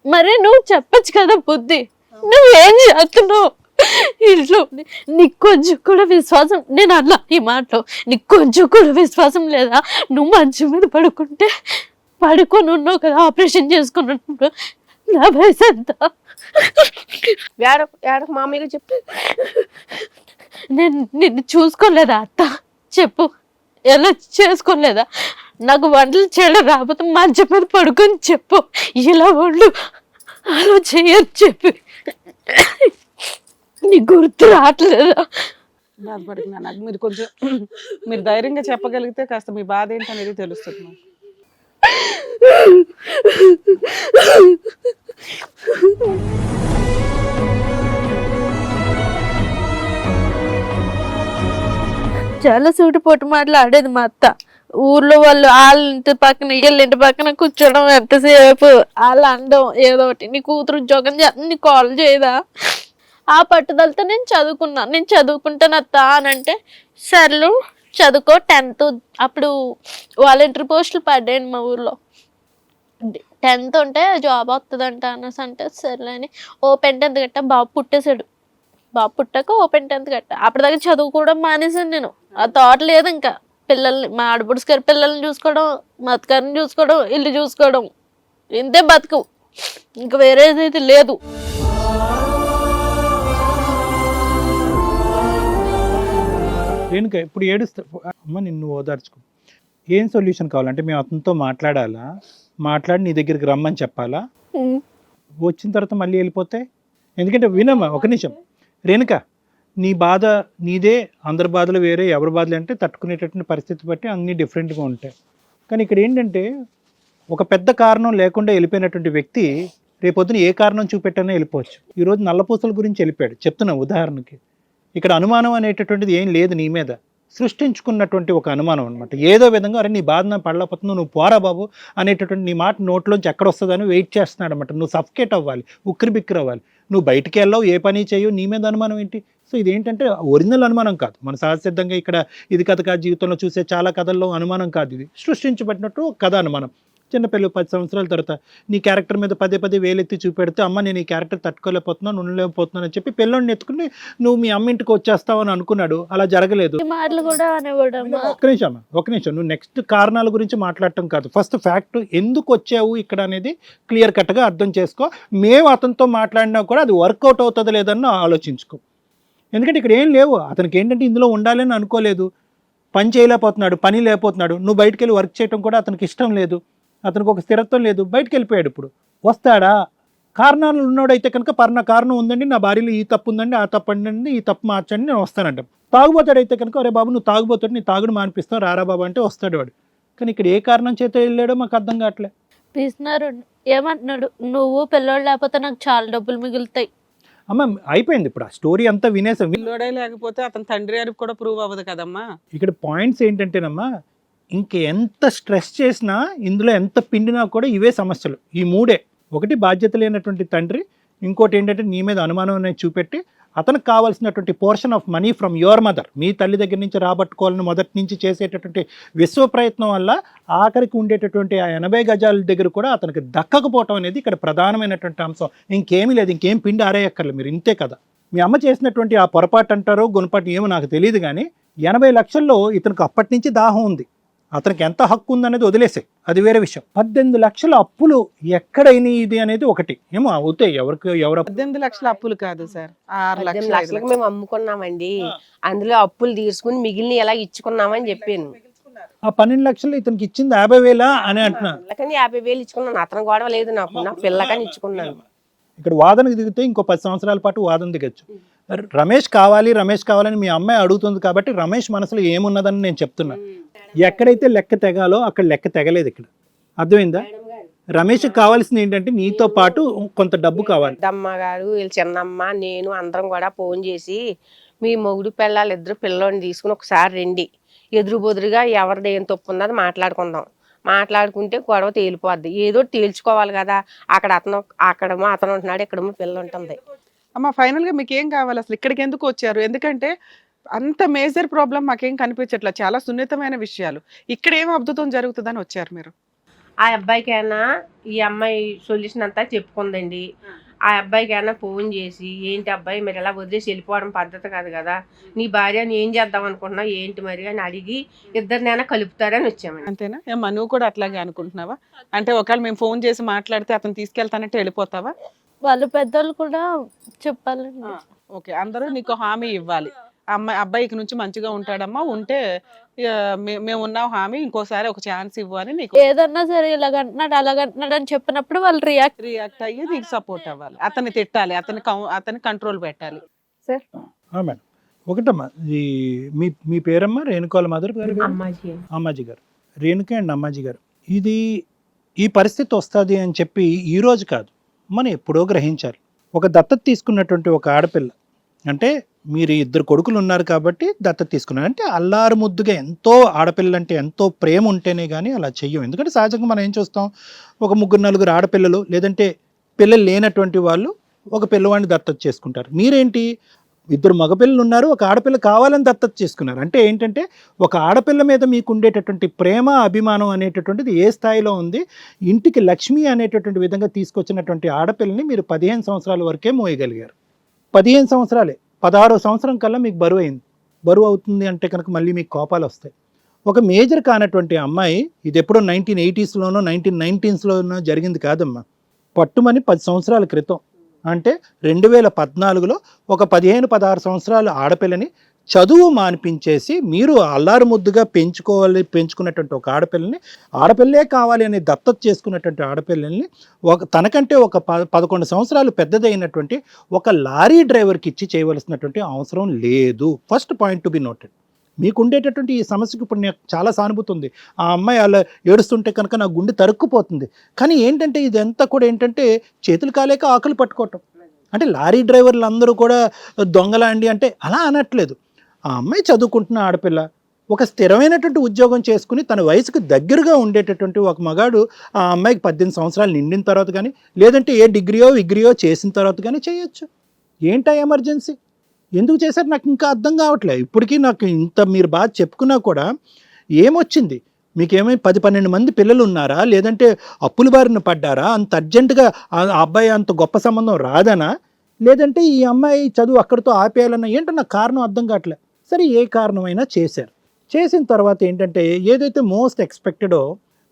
మరి నువ్వు చెప్పచ్చు కదా బుద్ధి, నువ్వేం చేస్తున్నావు ఇంట్లో? నీకు కొంచెం కూడా విశ్వాసం, నేను అన్నా ఈ మాటలో, నీకు కొంచెం కూడా విశ్వాసం లేదా? నువ్వు మంచం మీద పడుకొని ఉన్నావు కదా ఆపరేషన్ చేసుకున్నప్పుడు, నా వయసు ఎంత? ఏడకు మామూలుగా చెప్పు. నేను నిన్ను చూసుకోలేదా అత్త? చెప్పు, ఎలా చేసుకోలేదా? నాకు వంటలు చేయడం రాకపోతే మంచం మీద పడుకొని చెప్పు, ఇలా వాళ్ళు అలా చేయని చెప్పి, నీ గుర్తు రావట్లేదా? బాధపడుతున్నా నాకు. మీరు కొంచెం మీరు ధైర్యంగా చెప్పగలిగితే కాస్త మీ బాధ ఏంటనేది తెలుస్తుంది నాకు. చాలా సూటిపోటు మాటలు ఆడేది మా అత్త. ఊర్లో వాళ్ళు వాళ్ళ ఇంటి పక్కన వీళ్ళ ఇంటి పక్కన కూర్చోడం, ఎంతసేపు వాళ్ళు అనడం ఏదో ఒకటి, నీ కూతురు ఉద్యోగం చేస్తుంది, నీ కాల్ చేయదా? ఆ పట్టుదలతో నేను చదువుకుంటాను అత్త అని అంటే, సర్లు చదువుకో, 10th అప్పుడు వాలంటీర్ పోస్టులు పడ్డాయండి మా ఊర్లో. 10th ఉంటే జాబ్ వస్తుందంట అనేసి అంటే, సర్లే అని ఓపెన్ 10th గట్ట బాబు పుట్టేశాడు. బాబు పుట్టాక ఓపెన్ 10th గట్ట అప్పటిదాకా చదువుకోవడం మానేశాను నేను. ఆ థాట్ లేదు ఇంకా. పిల్లల్ని, మా ఆడపడుచు గారి పిల్లల్ని చూసుకోవడం, మా అత్తగారిని చూసుకోవడం, ఇల్లు చూసుకోవడం, ఇంతే బతుకు, ఇంకా వేరేదైతే లేదు. రేణుక ఇప్పుడు ఏడుస్తా అమ్మ, నిన్ను ఓదార్చుకో. ఏం సొల్యూషన్ కావాలంటే మేము అతనితో మాట్లాడాలా, మాట్లాడి నీ దగ్గరికి రమ్మని చెప్పాలా? వచ్చిన తర్వాత మళ్ళీ వెళ్ళిపోతే? ఎందుకంటే వినమ్మా ఒక నిమిషం రేణుక, నీ బాధ నీదే, అందరి బాధలు వేరే, ఎవరి బాధలు అంటే తట్టుకునేటటువంటి పరిస్థితి బట్టి అన్నీ డిఫరెంట్గా ఉంటాయి. కానీ ఇక్కడ ఏంటంటే ఒక పెద్ద కారణం లేకుండా వెళ్ళిపోయినటువంటి వ్యక్తి రేపొద్దున ఏ కారణం చూపెట్టనే వెళ్ళిపోవచ్చు. ఈరోజు నల్లపూసల గురించి వెళ్ళిపోయాడు చెప్తున్నా ఉదాహరణకి. ఇక్కడ అనుమానం అనేటటువంటిది ఏం లేదు నీ మీద, సృష్టించుకున్నటువంటి ఒక అనుమానం అనమాట. ఏదో విధంగా అరే నీ బాధ నా పడలేకపోతున్నావు, నువ్వు పోరా బాబు అనేటటువంటి నీ మాట నోట్లోంచి ఎక్కడ వస్తుందని వెయిట్ చేస్తున్నాడు అనమాట. నువ్వు సఫకేట్ అవ్వాలి, ఉక్కిరి బిక్కిరి అవ్వాలి. నువ్వు బయటికి వెళ్ళావు, ఏ పని చేయవు, నీ మీద అనుమానం ఏంటి? సో ఇదేంటంటే ఒరిజినల్ అనుమానం కాదు, మన సహజసిద్ధంగా ఇక్కడ ఇది కథ కాదు, జీవితంలో చూసే చాలా కథల్లో అనుమానం కాదు, ఇది సృష్టించబడినట్టు కథ అనుమానం. చిన్నపిల్లలు 10 సంవత్సరాల తర్వాత నీ క్యారెక్టర్ మీద పదే వేలెత్తి చూపెడితే, అమ్మ నేను ఈ క్యారెక్టర్ తట్టుకోలేకపోతున్నాను, ఉండలేకపోతున్నాను అని చెప్పి పిల్లోడిని ఎత్తుకుని నువ్వు మీ అమ్మ ఇంటికి వచ్చేస్తావు అని అనుకున్నాడు. అలా జరగలేదు. మాటలు కూడా అనేవాడు. ఒక నిమిషం నువ్వు నెక్స్ట్ కారణాల గురించి మాట్లాడటం కాదు, ఫస్ట్ ఫ్యాక్ట్ ఎందుకు వచ్చావు ఇక్కడ అనేది క్లియర్ కట్గా అర్థం చేసుకో. మేము అతనితో మాట్లాడినా కూడా అది వర్కౌట్ అవుతుందో లేదన్న ఆలోచించుకో. ఎందుకంటే ఇక్కడ ఏం లేవు, అతనికి ఏంటంటే ఇందులో ఉండాలని అనుకోలేదు, పని చేయలేకపోతున్నాడు, పని లేకపోతున్నాడు. నువ్వు బయటకు వెళ్ళి వర్క్ చేయడం కూడా అతనికి ఇష్టం లేదు, అతనికి ఒక స్థిరత్వం లేదు, బయటకు వెళ్ళిపోయాడు. ఇప్పుడు వస్తాడా? కారణాలు ఉన్నోడైతే కనుక కారణం ఉందండి, నా భార్యలో ఈ తప్పు ఉందండి, ఆ తప్పు అండి, ఈ తప్పు మార్చండి, నేను వస్తానంట. తాగుబోతాడైతే కనుక అరే బాబు నువ్వు తాగుబోతాడు, నీ తాగుడు మానిపిస్తావు, రారా బాబు అంటే వస్తాడు వాడు. కానీ ఇక్కడ ఏ కారణం చేత వెళ్ళాడో మాకు అర్థం కావట్లే. పిసినారు ఏమంటున్నాడు, నువ్వు పిల్లోడు లేకపోతే నాకు చాలా డబ్బులు మిగులుతాయి. అమ్మ అయిపోయింది, ఇప్పుడు ఆ స్టోరీ అంతా వినేసాం. పిల్లోడే లేకపోతే అతని తండ్రి అని కూడా ప్రూవ్ అవ్వదు కదమ్మా. ఇక్కడ పాయింట్స్ ఏంటంటేనమ్మా, ఎంత స్ట్రెస్ చేసినా ఇందులో ఎంత పిండినా కూడా ఇవే సమస్యలు, ఈ మూడే. ఒకటి బాధ్యత లేనటువంటి తండ్రి, ఇంకోటి ఏంటంటే నీ మీద అనుమానం అనేది చూపెట్టి అతనికి కావాల్సినటువంటి portion of money from your mother, మీ తల్లి దగ్గర నుంచి రాబట్టుకోవాలని మొదటి నుంచి చేసేటటువంటి విశ్వ ప్రయత్నం వల్ల ఆఖరికి ఉండేటటువంటి ఆ 80 గజాల దగ్గర కూడా అతనికి దక్కకపోవటం అనేది ఇక్కడ ప్రధానమైనటువంటి అంశం. ఇంకేమీ లేదు, ఇంకేం పిండి ఆరేయక్కర్లేదు, మీరు ఇంతే కదా. మీ అమ్మ చేసినటువంటి ఆ పొరపాటు అంటారో గుణపాటు ఏమో నాకు తెలియదు, కానీ 80 లక్షల్లో ఇతనికి అప్పటి నుంచి దాహం ఉంది. అతనికి ఎంత హక్కు ఉందనేది వదిలేసే, అది వేరే విషయం. 18 లక్షల అప్పులు ఎక్కడైనా ఇది అనేది ఒకటి ఏమో అవుతాయి. ఎవరికి ఎవరు 18 లక్షల అప్పులు కాదు సార్, 6 18 లక్షలు లక్షలకు మేము అమ్ముకున్నామండి. అందులో అప్పులు తీసుకుని మిగిలిన ఎలా ఇచ్చుకున్నామని చెప్పాను. ఆ 12 లక్షలు ఇతనికి ఇచ్చింది 50,000 అని అంటున్నాను. పిల్లకని 50,000 ఇచ్చుకున్నాను. అతను గొడవ లేదు నాకు, నా పిల్లకని ఇచ్చుకున్నాను. ఇక్కడ వాదనకు దిగితే ఇంకో 10 సంవత్సరాల పాటు వాదన దిగచ్చు. రమేష్ కావాలని మీ అమ్మాయి అడుగుతుంది కాబట్టి రమేష్ మనసులో ఏమున్నదని నేను చెప్తున్నా. ఎక్కడైతే లెక్క తెగాలో అక్కడ లెక్క తెగలేదు. ఇక్కడ అర్థమైందా? రమేష్కి కావాల్సింది ఏంటంటే నీతో పాటు కొంత డబ్బు కావాలి. పెద్దమ్మ గారు, వీళ్ళ చిన్నమ్మ, నేను అందరం కూడా ఫోన్ చేసి మీ మొగుడు పిల్లలు ఇద్దరు పిల్లోని తీసుకుని ఒకసారి రండి, ఎదురు బొదురుగా ఎవరిది ఏం తప్పు ఉందో అది మాట్లాడుకుందాం. మాట్లాడుకుంటే గొడవ తేలిపోద్ది. ఏదో తేల్చుకోవాలి కదా. అక్కడేమో అతను ఉంటున్నాడు, ఇక్కడేమో పిల్ల ఉంటుంది. అమ్మ ఫైనల్ గా మీకు ఏం కావాలి అసలు? ఇక్కడికి ఎందుకు వచ్చారు? ఎందుకంటే అంత మేజర్ ప్రాబ్లం మాకేం కనిపించట్లా, చాలా సున్నితమైన విషయాలు. ఇక్కడ ఏం అద్భుతం జరుగుతుందని వచ్చారు మీరు? ఆ అబ్బాయికైనా ఈ అమ్మాయి సొల్యూషన్ అంతా చెప్పుకుందండి. ఆ అబ్బాయికైనా ఫోన్ చేసి, ఏంటి అబ్బాయి మీరు ఎలా వదిలేసి వెళ్ళిపోవడం పద్ధతి కాదు కదా, నీ భార్యని ఏం చేద్దాం అనుకుంటున్నావు ఏంటి మరి అని అడిగి ఇద్దరినైనా కలుపుతారని వచ్చామండి. అంతేనా? ఏమ్మా నువ్వు కూడా అట్లాగే అనుకుంటున్నావా? అంటే ఒకవేళ మేము ఫోన్ చేసి మాట్లాడితే అతను తీసుకెళ్తానంటే వెళ్ళిపోతావా? వాళ్ళు పెద్దోళ్ళు కూడా చెప్పాలండి. ఓకే, అందరూ నీకు హామీ ఇవ్వాలి, అబ్బాయికి నుంచి మంచిగా ఉంటాడమ్మా, ఉంటే మేము ఉన్నాం హామీ, ఇంకోసారి ఒక ఛాన్స్ ఇవ్వాలి నీకు. ఏదన్నా సరే ఇలాగంటున్నాడు అలాగంటున్నాడు అని చెప్పినప్పుడు వాళ్ళు రియాక్ట్ అయ్యి నీకు సపోర్ట్ అవ్వాలి, అతన్ని తిట్టాలి, అతని కంట్రోల్ పెట్టాలి. సార్ మేడం ఒకటమ్మా, మీ పేరమ్మా? రేణుకాల మదర్ గారు? అమ్మాజీ గారు. రేణుక అండ్ అమ్మాజీ గారు, ఈ పరిస్థితి వస్తుంది అని చెప్పి ఈ రోజు కాదు, మనం ఎప్పుడో గ్రహించాలి. ఒక దత్తత తీసుకున్నటువంటి ఒక ఆడపిల్ల అంటే, మీరు 2 కొడుకులు ఉన్నారు కాబట్టి దత్తత తీసుకున్నారు అంటే, అల్లారు ముద్దుగా ఎంతో ఆడపిల్ల అంటే ఎంతో ప్రేమ ఉంటేనే కానీ అలా చెయ్యం. ఎందుకంటే సహజంగా మనం ఏం చూస్తాం, ఒక 3-4 ఆడపిల్లలు లేదంటే పిల్లలు లేనటువంటి వాళ్ళు ఒక పిల్లవాడిని దత్తత చేసుకుంటారు. మీరేంటి 2 మగపిల్లలు ఉన్నారు, ఒక ఆడపిల్ల కావాలని దత్తత చేసుకున్నారు. అంటే ఏంటంటే ఒక ఆడపిల్ల మీద మీకు ఉండేటటువంటి ప్రేమ అభిమానం అనేటటువంటిది ఏ స్థాయిలో ఉంది. ఇంటికి లక్ష్మి అనేటటువంటి విధంగా తీసుకొచ్చినటువంటి ఆడపిల్లని మీరు 15 సంవత్సరాల వరకే మోయగలిగారు. 15 సంవత్సరాలే, 16వ సంవత్సరం కల్లా మీకు బరువు అయింది. బరువు అవుతుంది అంటే కనుక మళ్ళీ మీకు కోపాలు వస్తాయి. ఒక మేజర్ కానటువంటి అమ్మాయి, ఇది ఎప్పుడో 1980sలోనో 1990sలోనో జరిగింది కాదమ్మా, పట్టుమని 10 సంవత్సరాల క్రితం. అంటే 2014లో ఒక 15-16 సంవత్సరాల ఆడపిల్లని చదువు మానిపించేసి మీరు అల్లారు ముద్దుగా పెంచుకున్నటువంటి ఒక ఆడపిల్లే కావాలి అని దత్తత చేసుకున్నటువంటి ఆడపిల్లల్ని తనకంటే ఒక 11 సంవత్సరాలు పెద్దదైనటువంటి ఒక లారీ డ్రైవర్కి ఇచ్చి చేయవలసినటువంటి అవసరం లేదు. First point to be noted. మీకు ఉండేటటువంటి ఈ సమస్యకు ఇప్పుడు నాకు చాలా సానుభూతి ఉంది. ఆ అమ్మాయి అలా ఏడుస్తుంటే కనుక నా గుండె తరుక్కుపోతుంది. కానీ ఏంటంటే ఇదంతా కూడా ఏంటంటే చేతులు కాలేక ఆకులు పట్టుకోవటం. అంటే లారీ డ్రైవర్లు అందరూ కూడా దొంగలాండి అంటే అలా అనట్లేదు. ఆ అమ్మాయి చదువుకుంటున్న ఆడపిల్ల, ఒక స్థిరమైనటువంటి ఉద్యోగం చేసుకుని తన వయసుకు దగ్గరగా ఉండేటటువంటి ఒక మగాడు ఆ అమ్మాయికి 18 సంవత్సరాలు నిండిన తర్వాత కానీ లేదంటే ఏ విగ్రీయో చేసిన తర్వాత కానీ చేయొచ్చు. ఏంటా ఎమర్జెన్సీ? ఎందుకు చేశారు నాకు ఇంకా అర్థం కావట్లేదు. ఇప్పటికీ నాకు ఇంత మీరు బాగా చెప్పుకున్నా కూడా ఏమొచ్చింది? మీకేమైనా 10-12 మంది పిల్లలు ఉన్నారా? లేదంటే అప్పుల బారిన పడ్డారా? అంత అర్జెంటుగా ఆ అబ్బాయి అంత గొప్ప సంబంధం రాదనా? లేదంటే ఈ అమ్మాయి చదువు అక్కడితో ఆపేయాలన్నా? ఏంటో నాకు కారణం అర్థం కావట్లేదు. సరే, ఏ కారణమైనా చేశారు. చేసిన తర్వాత ఏంటంటే ఏదైతే మోస్ట్ ఎక్స్పెక్టెడో,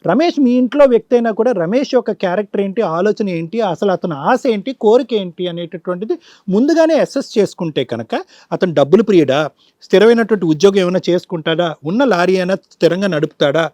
రమేష్ మీ ఇంట్లో వ్యక్తి అయినా కూడా రమేష్ యొక్క క్యారెక్టర్ ఏంటి, ఆలోచన ఏంటి, అసలు అతని ఆశ ఏంటి, కోరిక ఏంటి అనేటటువంటిది ముందుగానే అసెస్ చేసుకుంటే కనుక అతను డబ్బులు ప్రియుడా, స్థిరమైనటువంటి ఉద్యోగం ఏమైనా చేసుకుంటాడా, ఉన్న లారీ అయినా స్థిరంగా నడుపుతాడా,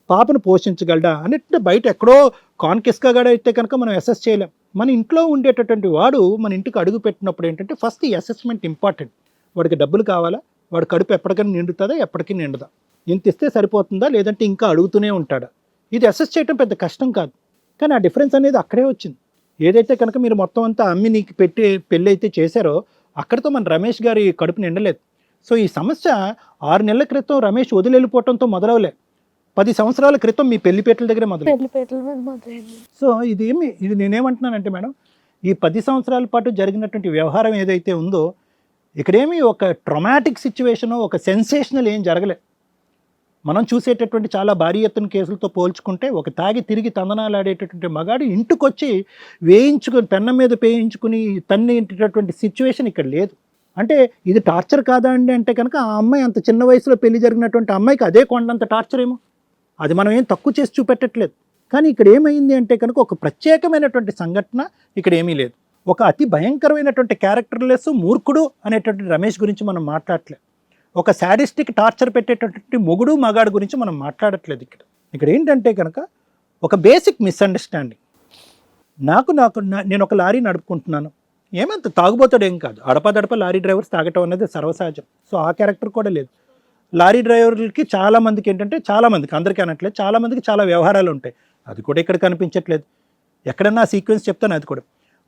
పాపను పోషించగలడా అన్నట్టు బయట ఎక్కడో కాన్కెస్గా అయితే కనుక మనం అసెస్ చేయలేం. మన ఇంట్లో ఉండేటటువంటి వాడు మన ఇంటికి అడుగు పెట్టినప్పుడు ఏంటంటే ఫస్ట్ ఈ అసెస్మెంట్ ఇంపార్టెంట్. వాడికి డబ్బులు కావాలా, వాడి కడుపు ఎప్పటికైనా నిండుతుందా, ఎప్పటికీ నిండదా, ఇంత ఇస్తే సరిపోతుందా, లేదంటే ఇంకా అడుగుతూనే ఉంటాడా, ఇది అసెస్ చేయడం పెద్ద కష్టం కాదు. కానీ ఆ డిఫరెన్స్ అనేది అక్కడే వచ్చింది. ఏదైతే కనుక మీరు మొత్తం అంతా అమ్మి నీకు పెట్టి పెళ్ళి అయితే చేశారో అక్కడితో మన రమేష్ గారి కడుపు నిండలేదు. సో ఈ సమస్య 6 నెలల క్రితం రమేష్ వదిలిపోవడంతో మొదలవలే, 10 సంవత్సరాల క్రితం మీ పెళ్లిపేటల దగ్గరే మొదలైంది. సో ఇది నేనేమంటున్నానంటే మేడం, ఈ 10 సంవత్సరాల పాటు జరిగినటువంటి వ్యవహారం ఏదైతే ఉందో ఇక్కడేమి ఒక ట్రొమాటిక్ సిచ్యువేషను, ఒక సెన్సేషనల్ ఏం జరగలే. మనం చూసేటటువంటి చాలా భారీ ఎత్తున కేసులతో పోల్చుకుంటే ఒక తాగి తిరిగి తందనాలాడేటటువంటి మగాడు ఇంటికొచ్చి వేయించుకొని పెన్నం మీద వేయించుకుని తన్నేటటువంటి సిచ్యువేషన్ ఇక్కడ లేదు. అంటే ఇది టార్చర్ కాదా అండి అంటే కనుక ఆ అమ్మాయి అంత చిన్న వయసులో పెళ్లి జరిగినటువంటి అమ్మాయికి అదే కొండంత టార్చర్ ఏమో, అది మనం ఏం తక్కువ చేసి చూపెట్టట్లేదు. కానీ ఇక్కడ ఏమైంది అంటే కనుక ఒక ప్రత్యేకమైనటువంటి సంఘటన ఇక్కడ ఏమీ లేదు. ఒక అతి భయంకరమైనటువంటి క్యారెక్టర్లెస్ మూర్ఖుడు అనేటువంటి రమేష్ గురించి మనం మాట్లాడట్లేదు. ఒక శాడిస్టిక్ టార్చర్ పెట్టేటటువంటి మొగుడు మగాడు గురించి మనం మాట్లాడట్లేదు. ఇక్కడ ఏంటంటే కనుక ఒక బేసిక్ మిస్అండర్స్టాండింగ్. నేను ఒక లారీ నడుపుకుంటున్నాను, ఏమంత తాగుబోతాడు ఏం కాదు, అడపదడప లారీ డ్రైవర్స్ తాగటం అనేది సర్వసహజం. సో ఆ క్యారెక్టర్ కూడా లేదు. లారీ డ్రైవర్లకి చాలామందికి ఏంటంటే, చాలామందికి, అందరికీ అనట్లేదు, చాలామందికి చాలా వ్యవహారాలు ఉంటాయి. అది కూడా ఇక్కడ కనిపించట్లేదు. ఎక్కడన్నా సీక్వెన్స్ చెప్తాను అది కూడా.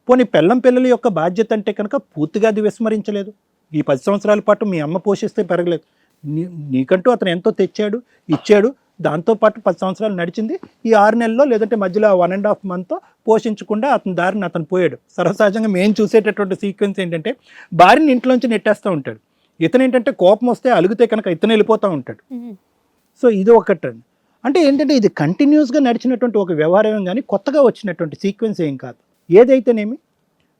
పోనీ పిల్లల యొక్క బాధ్యత అంటే కనుక పూర్తిగా అది విస్మరించలేదు. ఈ 10 సంవత్సరాల పాటు మీ అమ్మ పోషిస్తే పెరగలేదు. నీకంటూ అతను ఎంతో తెచ్చాడు, ఇచ్చాడు. దాంతోపాటు 10 సంవత్సరాలు నడిచింది. ఈ 6 నెలల్లో లేదంటే మధ్యలో 1.5 మంత్తో పోషించకుండా అతని దారిని అతను పోయాడు. సర్వసహజంగా మేము చూసేటటువంటి సీక్వెన్స్ ఏంటంటే భార్యని ఇంట్లోంచి నెట్టేస్తూ ఉంటాడు. ఇతను ఏంటంటే కోపం వస్తే అలిగితే కనుక ఇతను వెళ్ళిపోతూ ఉంటాడు. సో ఇది ఒకటి. అంటే ఏంటంటే ఇది కంటిన్యూస్గా నడిచినటువంటి ఒక వ్యవహారం కానీ కొత్తగా వచ్చినటువంటి సీక్వెన్స్ ఏం కాదు. ఏదైతేనేమి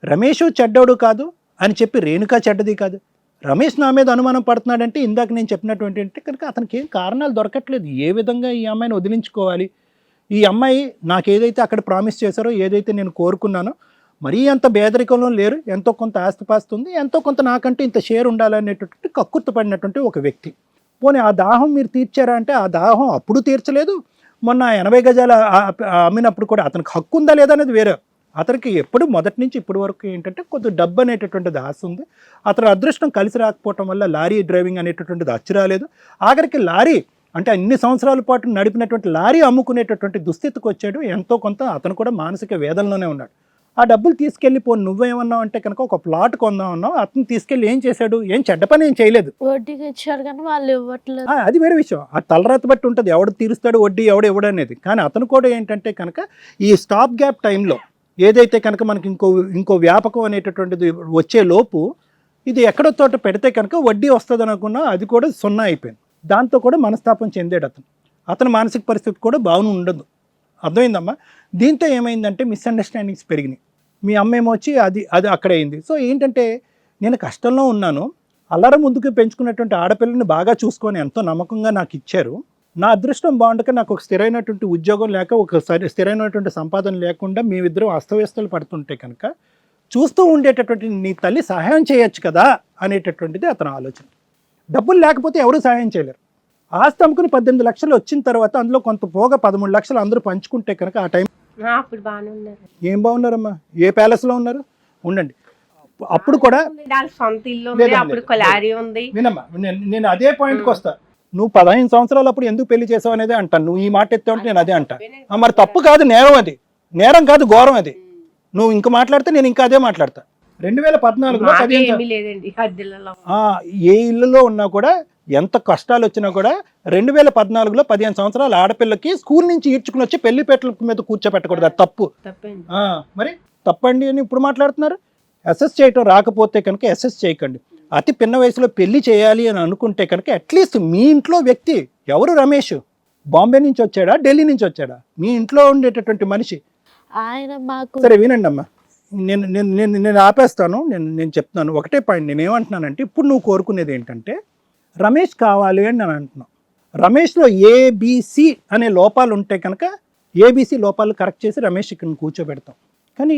రమేష్ చెడ్డోడు కాదు అని చెప్పి రేణుక చెడ్డది కాదు. రమేష్ నా మీద అనుమానం పడుతున్నాడంటే ఇందాక నేను చెప్పినటువంటి అంటే కనుక అతనికి ఏం కారణాలు దొరకట్లేదు. ఏ విధంగా ఈ అమ్మాయిని వదిలించుకోవాలి, ఈ అమ్మాయి నాకు ఏదైతే అక్కడ ప్రామిస్ చేశారో, ఏదైతే నేను కోరుకున్నానో, మరీ అంత పేదరికంలో లేరు, ఎంతో కొంత ఆస్తిపాస్తి ఉంది, ఎంతో కొంత నాకంటే ఇంత షేర్ ఉండాలనేటటువంటి కక్కుర్తపడినటువంటి ఒక వ్యక్తి. పోనీ ఆ దాహం మీరు తీర్చారా అంటే ఆ దాహం అప్పుడు తీర్చలేదు. మొన్న 80 గజాలు అమ్మినప్పుడు కూడా అతనికి హక్కు ఉందా లేదా అనేది వేరే. అతనికి ఎప్పుడు మొదటి నుంచి ఇప్పటి వరకు ఏంటంటే కొంత డబ్బు అనేటటువంటిది ఆశ ఉంది. అతని అదృష్టం కలిసి రాకపోవటం వల్ల లారీ డ్రైవింగ్ అనేటటువంటిది అచ్చు రాలేదు. ఆఖరికి లారీ అంటే అన్ని సంవత్సరాల పాటు నడిపినటువంటి లారీ అమ్ముకునేటటువంటి దుస్థితికి వచ్చాడు. ఎంతో కొంత అతను కూడా మానసిక వేదనలోనే ఉన్నాడు. ఆ డబ్బులు తీసుకెళ్ళి నువ్వేమన్నావు అంటే కనుక ఒక ప్లాట్ కొందామన్నావు. అతను తీసుకెళ్ళి ఏం చేశాడు, ఏం చెడ్డ పని ఏం చేయలేదు. వడ్డీకి ఇచ్చారు కానీ వాళ్ళు ఇవ్వట్లేదు. అది వేరే విషయం. ఆ తలరాత బట్టి ఉంటుంది ఎవడు తీరుస్తాడు వడ్డీ ఎవడు ఇవ్వడు అనేది. కానీ అతను కూడా ఏంటంటే కనుక ఈ స్టాప్ గ్యాప్ టైంలో ఏదైతే కనుక మనకి ఇంకో వ్యాపకం అనేటటువంటిది వచ్చే లోపు ఇది ఎక్కడో తోట పెడితే కనుక వడ్డీ వస్తుంది అనుకున్నా అది కూడా 0 అయిపోయింది. దాంతో కూడా మనస్తాపం చెందాడు అతని మానసిక పరిస్థితి కూడా బాగుండి ఉండదు. అర్థమైందమ్మా? దీంతో ఏమైందంటే మిస్అండర్స్టాండింగ్స్ పెరిగినాయి. మీ అమ్మ ఏమో వచ్చి అది అక్కడ అయింది. సో ఏంటంటే నేను కష్టంలో ఉన్నాను, అల్లర ముందుకు పెంచుకున్నటువంటి ఆడపిల్లని బాగా చూసుకొని ఎంతో నమ్మకంగా నాకు ఇచ్చారు. నా అదృష్టం బాగుండక నాకు ఒక స్థిరమైనటువంటి ఉద్యోగం లేక ఒకసారి స్థిరమైనటువంటి సంపాదన లేకుండా మేమిద్దరం అస్తవ్యస్తలు పడుతుంటే కనుక చూస్తూ ఉండేటటువంటి నీ తల్లి సహాయం చేయొచ్చు కదా అనేటటువంటిది అతని ఆలోచన. డబ్బులు లేకపోతే ఎవరు సహాయం చేయలేరు. ఆస్తి అమ్ముకుని 18 లక్షలు వచ్చిన తర్వాత అందులో కొంత పోగా 13 లక్షలు అందరూ పంచుకుంటే కనుక ఆ టైం అప్పుడు బాగానే ఉన్నారు. ఏం బాగున్నారమ్మా? ఏ ప్యాలెస్లో ఉన్నారు? ఉండండి. అప్పుడు కూడా సొంత ఇల్లు ఉంది, అప్పుడు లారీ ఉంది. వినమ్మా, నేను అదే పాయింట్కి వస్తా. నువ్వు 15 సంవత్సరాలు అప్పుడు ఎందుకు పెళ్లి చేసావు అనేది అంటాను. నువ్వు ఈ మాట ఎత్తావంటే నేను అదే అంటా. మరి తప్పు కాదు, నేరం. అది నేరం కాదు, ఘోరం. అది నువ్వు ఇంకా మాట్లాడితే నేను ఇంకా అదే మాట్లాడతా. 2014లో ఏ ఇల్లులో ఉన్నా కూడా ఎంత కష్టాలు వచ్చినా కూడా 2014లో 15 సంవత్సరాల ఆడపిల్లకి స్కూల్ నుంచి ఈడ్చుకుని వచ్చి పెళ్లి పెట్టల మీద కూర్చోపెట్టకూడదు. అది తప్పు. మరి తప్పండి అని ఇప్పుడు మాట్లాడుతున్నారు. అసెస్ చేయటం రాకపోతే కనుక అసెస్ చేయకండి. అతి పిన్న వయసులో పెళ్లి చేయాలి అని అనుకుంటే కనుక అట్లీస్ట్ మీ ఇంట్లో వ్యక్తి ఎవరు? రమేష్ బాంబే నుంచి వచ్చాడా, ఢిల్లీ నుంచి వచ్చాడా? మీ ఇంట్లో ఉండేటటువంటి మనిషి ఆయన మాకు. సరే వినండి అమ్మా, నేను ఆపేస్తాను. నేను చెప్తున్నాను ఒకటే పాయింట్. నేను ఏమంటున్నానంటే ఇప్పుడు నువ్వు కోరుకునేది ఏంటంటే రమేష్ కావాలి అని నేను అంటున్నాను. రమేష్లో ఏబిసి అనే లోపాలు ఉంటే కనుక ఏబిసి లోపాలు కరెక్ట్ చేసి రమేష్ ఇక్కడ కూర్చోబెడతాం. కానీ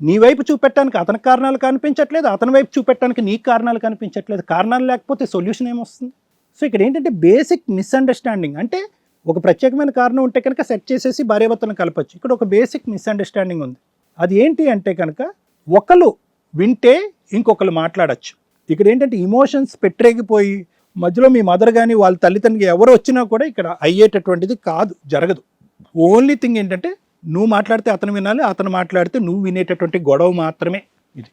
నీ వైపు చూపెట్టడానికి అతనికి కారణాలు కనిపించట్లేదు, అతని వైపు చూపెట్టడానికి నీకు కారణాలు కనిపించట్లేదు. కారణాలు లేకపోతే సొల్యూషన్ ఏమొస్తుంది? సో ఇక్కడ ఏంటంటే బేసిక్ మిస్అండర్స్టాండింగ్. అంటే ఒక ప్రత్యేకమైన కారణం ఉంటే కనుక సెట్ చేసేసి భార్యాభర్తలను కలపచ్చు. ఇక్కడ ఒక బేసిక్ మిస్అండర్స్టాండింగ్ ఉంది. అది ఏంటి అంటే కనుక ఒకరు వింటే ఇంకొకరు మాట్లాడచ్చు. ఇక్కడ ఏంటంటే ఇమోషన్స్ పెట్టరేగిపోయి మధ్యలో మీ మదర్ కానీ వాళ్ళ తల్లిదండ్రులు ఎవరు వచ్చినా కూడా ఇక్కడ అయ్యేటటువంటిది కాదు, జరగదు. ఓన్లీ థింగ్ ఏంటంటే నువ్వు మాట్లాడితే అతను వినాలి, అతను మాట్లాడితే నువ్వు వినేటటువంటి గొడవ మాత్రమే ఇది.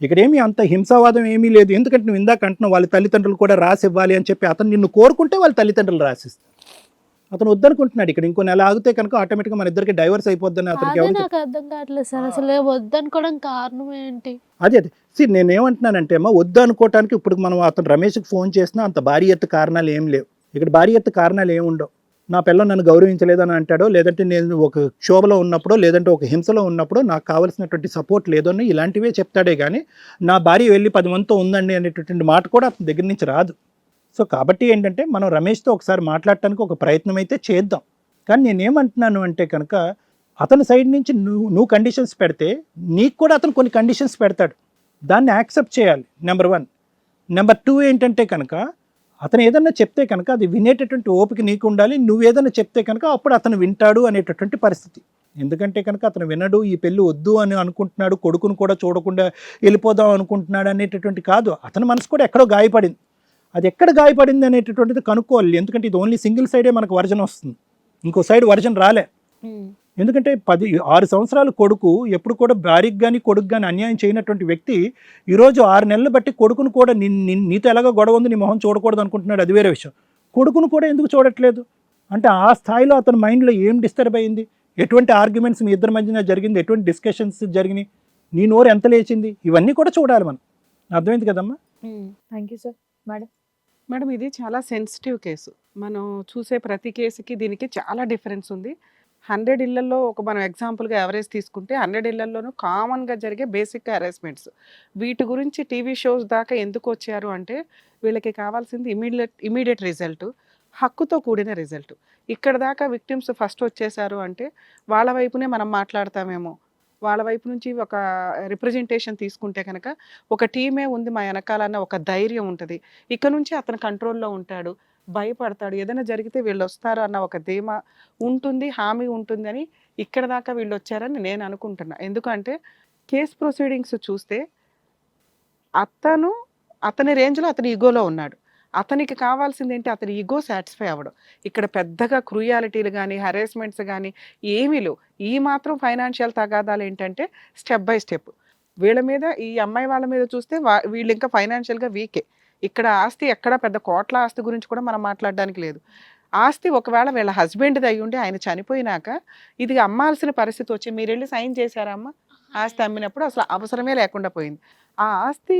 ఇక్కడ ఏమీ అంత హింసావాదం ఏమీ లేదు. ఎందుకంటే నువ్వు ఇందాక అంటున్నావు వాళ్ళ తల్లిదండ్రులు కూడా రాసి ఇవ్వాలి అని చెప్పి అతను నిన్ను కోరుకుంటే వాళ్ళ తల్లిదండ్రులు రాసిస్తారు. అతను వద్దనుకుంటున్నాడు. ఇక్కడ ఇంకో నెల ఆగితే కనుక ఆటోమేటిక్గా మన ఇద్దరికి డైవర్స్ అయిపోద్దని అతనికి అదే ఎవరు నాకు అర్థం కావట్లేదు సార్, అసలు వద్దనుకోవడం కారణం ఏంటి? అదే నేనేమంటున్నానంటే అమ్మా, వద్దు అనుకోవటానికి ఇప్పుడు మనం అతను రమేష్కి ఫోన్ చేసినా అంత భారీ ఎత్తు కారణాలు ఏం లేవు. ఇక్కడ భారీ ఎత్తు కారణాలు ఏమి ఉండవు. నా పిల్లలు నన్ను గౌరవించలేదని అంటాడో, లేదంటే నేను ఒక క్షోభలో ఉన్నప్పుడో, లేదంటే ఒక హింసలో ఉన్నప్పుడో నాకు కావాల్సినటువంటి సపోర్ట్ లేదని ఇలాంటివే చెప్తాడే కానీ నా భార్య వెళ్ళి 10 మందితో ఉందండి అనేటటువంటి మాట కూడా అతని దగ్గర నుంచి రాదు. సో కాబట్టి ఏంటంటే మనం రమేష్తో ఒకసారి మాట్లాడటానికి ఒక ప్రయత్నం అయితే చేద్దాం. కానీ నేనేమంటున్నాను అంటే కనుక అతని సైడ్ నుంచి నువ్వు కండిషన్స్ పెడితే నీకు కూడా అతను కొన్ని కండిషన్స్ పెడతాడు. దాన్ని యాక్సెప్ట్ చేయాలి, నెంబర్ 1. నెంబర్ 2 ఏంటంటే కనుక అతను ఏదన్నా చెప్తే కనుక అది వినేటటువంటి ఓపిక నీకు ఉండాలి. నువ్వు ఏదన్నా చెప్తే కనుక అప్పుడు అతను వింటాడు అనేటటువంటి పరిస్థితి. ఎందుకంటే కనుక అతను వినడు, ఈ పెళ్ళి వద్దు అని అనుకుంటున్నాడు, కొడుకును కూడా చూడకుండా వెళ్ళిపోదాం అనుకుంటున్నాడు అనేటటువంటి కాదు. అతని మనసు కూడా ఎక్కడో గాయపడింది. అది ఎక్కడ గాయపడింది అనేటటువంటిది కనుక్కోవాలి. ఎందుకంటే ఇది ఓన్లీ సింగిల్ సైడే మనకు వర్జన్ వస్తుంది, ఇంకో సైడ్ వర్జన్ రాలే. ఎందుకంటే 6 సంవత్సరాల కొడుకు ఎప్పుడు కూడా భార్యకి కానీ కొడుకు కానీ అన్యాయం చేయనటువంటి వ్యక్తి ఈరోజు 6 నెలలు బట్టి కొడుకును కూడా నీతో ఎలాగో గొడవ ఉంది, నీ మొహం చూడకూడదు అనుకుంటున్నాడు, అది వేరే విషయం. కొడుకును కూడా ఎందుకు చూడట్లేదు అంటే ఆ స్థాయిలో అతని మైండ్లో ఏం డిస్టర్బ్ అయింది, ఎటువంటి ఆర్గ్యుమెంట్స్ మీ ఇద్దరి మధ్యన జరిగింది, ఎటువంటి డిస్కషన్స్ జరిగినాయి, నీ నోరు ఎంత లేచింది, ఇవన్నీ కూడా చూడాలి మనం. అర్థమైంది కదమ్మా? Thank you sir. మేడం ఇది చాలా సెన్సిటివ్ కేసు. మనం చూసే ప్రతి కేసుకి దీనికి చాలా డిఫరెన్స్ ఉంది. 100 ఇళ్లలో మనం ఎగ్జాంపుల్గా ఎవరేజ్ తీసుకుంటే 100 ఇళ్లలోనూ కామన్గా జరిగే బేసిక్ హెరాస్మెంట్స్. వీటి గురించి టీవీ షోస్ దాకా ఎందుకు వచ్చారు అంటే వీళ్ళకి కావాల్సింది ఇమీడియట్ రిజల్ట్, హక్కుతో కూడిన రిజల్ట్. ఇక్కడ దాకా విక్టిమ్స్ ఫస్ట్ వచ్చేసారు అంటే వాళ్ళ వైపునే మనం మాట్లాడతామేమో, వాళ్ళ వైపు నుంచి ఒక రిప్రజెంటేషన్ తీసుకుంటే కనుక ఒక టీమే ఉంది మా వెనకాలన్న ఒక ధైర్యం ఉంటుంది. ఇక్కడ నుంచి అతను కంట్రోల్లో ఉంటాడు, భయపడతాడు, ఏదైనా జరిగితే వీళ్ళు వస్తారు అన్న ఒక ధీమా ఉంటుంది, హామీ ఉంటుంది అని ఇక్కడ దాకా వీళ్ళు వచ్చారని నేను అనుకుంటున్నా. ఎందుకంటే కేస్ ప్రొసీడింగ్స్ చూస్తే అతని రేంజ్లో అతని ఈగోలో ఉన్నాడు. అతనికి కావాల్సింది ఏంటి, అతని ఈగో సాటిస్ఫై అవ్వడం. ఇక్కడ పెద్దగా క్రూయాలిటీలు కానీ హెరాస్మెంట్స్ కానీ ఏమీ లేవు. ఈ మాత్రం ఫైనాన్షియల్ తగాదాలు ఏంటంటే స్టెప్ బై స్టెప్ వీళ్ళ మీద, ఈ అమ్మాయి వాళ్ళ మీద చూస్తే వీళ్ళు ఇంకా ఫైనాన్షియల్గా వీకే. ఇక్కడ ఆస్తి ఎక్కడ పెద్ద కోట్ల ఆస్తి గురించి కూడా మనం మాట్లాడడానికి లేదు. ఆస్తి ఒకవేళ వీళ్ళ హస్బెండ్ది అయ్యి ఉండి ఆయన చనిపోయినాక ఇది అమ్మాల్సిన పరిస్థితి వచ్చి మీరు వెళ్ళి సైన్ చేశారమ్మా, ఆస్తి అమ్మినప్పుడు అసలు అవసరమే లేకుండా పోయింది. ఆ ఆస్తి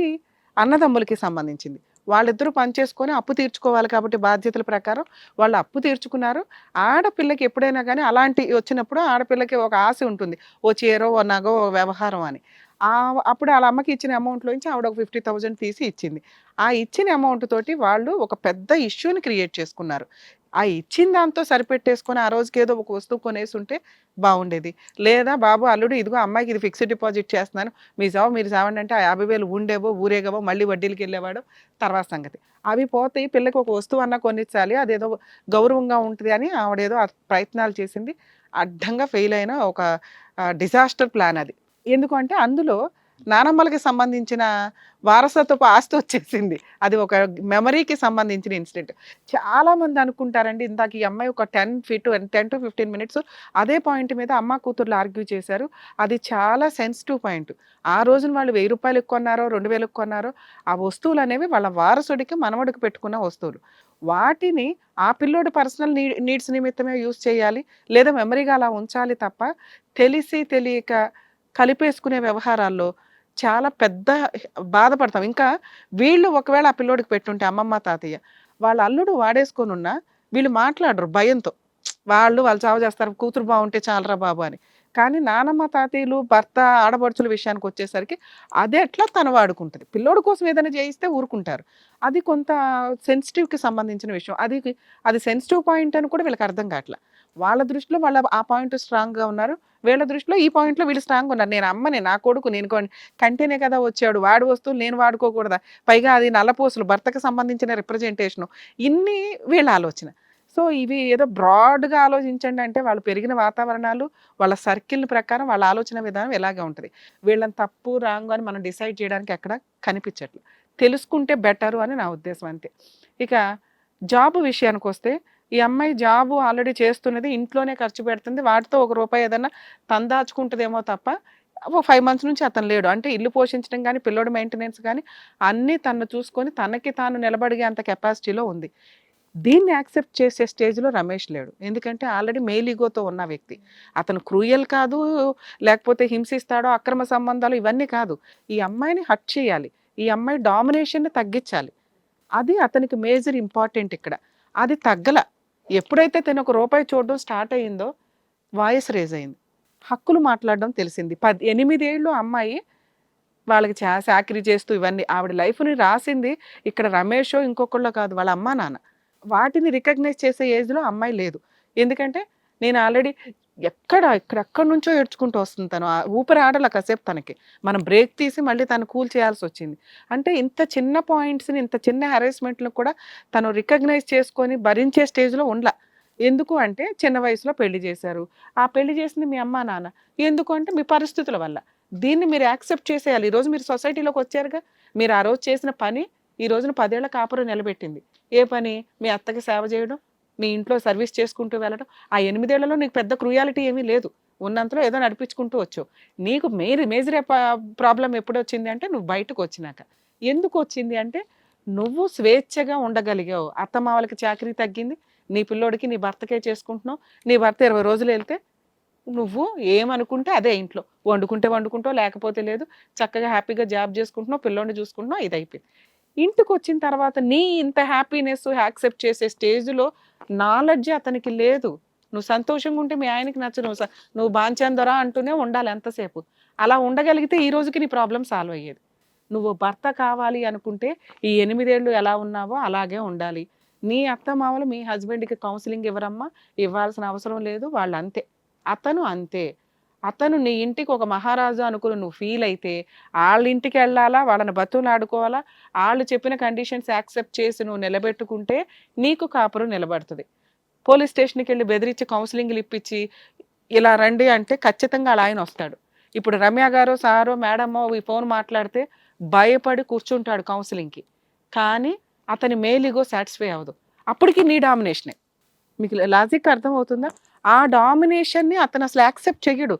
అన్నదమ్ములకి సంబంధించింది. వాళ్ళిద్దరూ పనిచేసుకొని అప్పు తీర్చుకోవాలి కాబట్టి బాధ్యతల ప్రకారం వాళ్ళు అప్పు తీర్చుకున్నారు. ఆడపిల్లకి ఎప్పుడైనా కానీ అలాంటి వచ్చినప్పుడు ఆడపిల్లకి ఒక ఆశ ఉంటుంది, ఓ చీరో ఓ నగో ఓ వ్యవహారం అని. అప్పుడు వాళ్ళ అమ్మకి ఇచ్చిన అమౌంట్లోంచి ఆవిడ ఒక 50,000 తీసి ఇచ్చింది. ఆ ఇచ్చిన అమౌంట్ తోటి వాళ్ళు ఒక పెద్ద ఇష్యూని క్రియేట్ చేసుకున్నారు. ఆ ఇచ్చిన దాంతో సరిపెట్టేసుకొని ఆ రోజుకి ఏదో ఒక వస్తువు కొనేసి ఉంటే బాగుండేది. లేదా బాబు అల్లుడు ఇదిగో అమ్మాయికి ఇది ఫిక్స్డ్ డిపాజిట్ చేస్తున్నాను, మీరు చావండి అంటే ఆ 50,000 ఉండేవో ఊరేగవో మళ్ళీ వడ్డీలకి వెళ్ళేవాడు, తర్వాత సంగతి. అవి పోతే పిల్లకి ఒక వస్తువు అన్నా కొనిచ్చాలి, అదేదో గౌరవంగా ఉంటుంది అని ఆవిడేదో ప్రయత్నాలు చేసింది. అడ్డంగా ఫెయిల్ అయిన ఒక డిజాస్టర్ ప్లాన్ అది. ఎందుకంటే అందులో నానమ్మలకి సంబంధించిన వారసత్వపు ఆస్తి వచ్చేసింది. అది ఒక మెమరీకి సంబంధించిన ఇన్సిడెంట్. చాలామంది అనుకుంటారండి, ఇందాక ఈ అమ్మాయి ఒక 10 to 15 minutes అదే పాయింట్ మీద అమ్మ కూతుర్లు ఆర్గ్యూ చేశారు. అది చాలా సెన్సిటివ్ పాయింట్. ఆ రోజున వాళ్ళు 1000 రూపాయలకు కొన్నారో 2000కి కొన్నారో ఆ వస్తువులు అనేవి వాళ్ళ వారసుడికి మనవడికి పెట్టుకున్న వస్తువులు. వాటిని ఆ పిల్లోడి పర్సనల్ నీడ్స్ నిమిత్తమే యూజ్ చేయాలి, లేదా మెమరీగా అలా ఉంచాలి తప్ప తెలిసి తెలియక కలిపేసుకునే వ్యవహారాల్లో చాలా పెద్ద బాధపడతాం. ఇంకా వీళ్ళు ఒకవేళ ఆ పిల్లోడికి పెట్టుంటే అమ్మమ్మ తాతయ్య వాళ్ళ అల్లుడు వాడేసుకొని ఉన్నా వీళ్ళు మాట్లాడరు భయంతో, వాళ్ళు చావు చేస్తారు, కూతురు బాగుంటే చాలరా బాబు అని. కానీ నానమ్మ తాతయ్యలు భర్త ఆడపడుచుల విషయానికి వచ్చేసరికి అదే ఎట్లా తను వాడుకుంటుంది. పిల్లోడి కోసం ఏదైనా చేయిస్తే ఊరుకుంటారు. అది కొంత సెన్సిటివ్కి సంబంధించిన విషయం. అది సెన్సిటివ్ పాయింట్ అని కూడా వీళ్ళకి అర్థం కావట్లా. వాళ్ళ దృష్టిలో వాళ్ళ ఆ పాయింట్ స్ట్రాంగ్గా ఉన్నారు, వీళ్ళ దృష్టిలో ఈ పాయింట్లో వీళ్ళు స్ట్రాంగ్ ఉన్నారు. నేను అమ్మని, నా కొడుకు నేను కంటేనే కదా వచ్చాడు, వాడి వస్తువులు నేను వాడుకోకూడదా, పైగా అది నల్లపూసలు భర్తకు సంబంధించిన రిప్రజెంటేషను, ఇన్ని వీళ్ళ ఆలోచన. సో ఇవి ఏదో బ్రాడ్గా ఆలోచించండి అంటే వాళ్ళు పెరిగిన వాతావరణాలు, వాళ్ళ సర్కిల్ ప్రకారం వాళ్ళ ఆలోచన విధానం ఎలాగే ఉంటుంది. వీళ్ళని తప్పు రాంగ్ అని మనం డిసైడ్ చేయడానికి ఎక్కడ కనిపించట్లేదు. తెలుసుకుంటే బెటరు అని నా ఉద్దేశం అంతే. ఇక జాబ్ విషయానికి వస్తే ఈ అమ్మాయి జాబు ఆల్రెడీ చేస్తున్నది, ఇంట్లోనే ఖర్చు పెడుతుంది, వాటితో ₹1 ఏదన్నా తందాచుకుంటుందేమో తప్ప 5 months నుంచి అతను లేడు. అంటే ఇల్లు పోషించడం కానీ పిల్లోడి మెయింటెనెన్స్ కానీ అన్నీ తను చూసుకొని తనకి తాను నిలబడిగే అంత కెపాసిటీలో ఉంది. దీన్ని యాక్సెప్ట్ చేసే స్టేజ్లో రమేష్ లేడు. ఎందుకంటే ఆల్రెడీ మేల్ ఈగోతో ఉన్న వ్యక్తి. అతను క్రూయల్ కాదు, లేకపోతే హింసిస్తాడో, అక్రమ సంబంధాలు ఇవన్నీ కాదు. ఈ అమ్మాయిని హర్ట్ చేయాలి, ఈ అమ్మాయి డామినేషన్ని తగ్గించాలి. అది అతనికి మేజర్ ఇంపార్టెంట్ ఇక్కడ. అది తగ్గల. ఎప్పుడైతే తను ఒక రూపాయి చూడడం స్టార్ట్ అయ్యిందో వాయిస్ రేజ్ అయింది, హక్కులు మాట్లాడడం తెలిసింది. 8 ఏళ్ళు అమ్మాయి వాళ్ళకి చాకరీ చేస్తూ ఇవన్నీ ఆవిడ లైఫ్ని రాసింది ఇక్కడ రమేషో ఇంకొకళ్ళో కాదు, వాళ్ళ అమ్మా నాన్న. వాటిని రికగ్నైజ్ చేసే ఏజ్లో అమ్మాయి లేదు. ఎందుకంటే నేను ఆల్రెడీ ఎక్కడెక్కడి నుంచో ఏడ్చుకుంటూ వస్తుంది తను. ఊపిరి ఆడల కాసేపు తనకి. మనం బ్రేక్ తీసి మళ్ళీ తను కూల్ చేయాల్సి వచ్చింది. అంటే ఇంత చిన్న పాయింట్స్ని, ఇంత చిన్న హెరాస్మెంట్లను కూడా తను రికగ్నైజ్ చేసుకొని భరించే స్టేజ్లో ఉండలా. ఎందుకు అంటే చిన్న వయసులో పెళ్లి చేశారు. ఆ పెళ్లి చేసింది మీ అమ్మా నాన్న. ఎందుకు అంటే మీ పరిస్థితుల వల్ల. దీన్ని మీరు యాక్సెప్ట్ చేసేయాలి. ఈరోజు మీరు సొసైటీలోకి వచ్చారుగా. మీరు ఆ రోజు చేసిన పని ఈ రోజున 10 ఏళ్ల కాపురం నిలబెట్టింది. ఏ పని? మీ అత్తకి సేవ చేయడం, మీ ఇంట్లో సర్వీస్ చేసుకుంటూ వెళ్ళడం. ఆ 8 ఏళ్లలో నీకు పెద్ద క్రూయాలిటీ ఏమీ లేదు. ఉన్నంతలో ఏదో నడిపించుకుంటూ వచ్చావు. నీకు మేజర్ ప్రాబ్లం ఎప్పుడు వచ్చింది అంటే నువ్వు బయటకు వచ్చినాక. ఎందుకు వచ్చింది అంటే నువ్వు స్వేచ్ఛగా ఉండగలిగావు. అత్తమావలకి చాకరీ తగ్గింది, నీ పిల్లోడికి నీ భర్తకే చేసుకుంటున్నావు. నీ భర్త 20 రోజులు వెళ్తే నువ్వు ఏమనుకుంటే అదే, ఇంట్లో వండుకుంటే వండుకుంటావు, లేకపోతే లేదు. చక్కగా హ్యాపీగా జాబ్ చేసుకుంటున్నావు, పిల్లోడిని చూసుకుంటున్నావు. ఇది అయిపోయింది. ఇంటికి వచ్చిన తర్వాత నీ ఇంత హ్యాపీనెస్ యాక్సెప్ట్ చేసే స్టేజ్లో నాలెడ్జ్ అతనికి లేదు. నువ్వు సంతోషంగా ఉంటే మీ ఆయనకి నచ్చదు. నువ్వు బాంచందరా అంటూనే ఉండాలి ఎంతసేపు. అలా ఉండగలిగితే ఈ రోజుకి నీ ప్రాబ్లం సాల్వ్ అయ్యేది. నువ్వు భర్త కావాలి అనుకుంటే ఈ 8 ఏళ్ళు ఎలా ఉన్నావో అలాగే ఉండాలి. నీ అత్తమామలు మీ హస్బెండ్కి కౌన్సిలింగ్ ఇవ్వరమ్మా, ఇవ్వాల్సిన అవసరం లేదు. వాళ్ళు అంతే, అతను అంతే. అతను నీ ఇంటికి ఒక మహారాజు అనుకుని నువ్వు ఫీల్ అయితే వాళ్ళ ఇంటికి వెళ్ళాలా, వాళ్ళని బతువులు ఆడుకోవాలా. వాళ్ళు చెప్పిన కండిషన్స్ యాక్సెప్ట్ చేసి నువ్వు నిలబెట్టుకుంటే నీకు కాపురం నిలబడుతుంది. పోలీస్ స్టేషన్కి వెళ్ళి బెదిరించి కౌన్సిలింగ్లు ఇప్పించి ఇలా రండి అంటే ఖచ్చితంగా అలా ఆయన వస్తాడు. ఇప్పుడు రమ్య గారో సారో మేడమో ఈ ఫోన్ మాట్లాడితే భయపడి కూర్చుంటాడు కౌన్సిలింగ్కి. కానీ అతని మేలిగో సాటిస్ఫై అవ్వదు. అప్పటికి నీ డామినేషనే. మీకు లాజిక్ అర్థమవుతుందా? ఆ డామినేషన్ని అతను అసలు యాక్సెప్ట్ చెయ్యడు.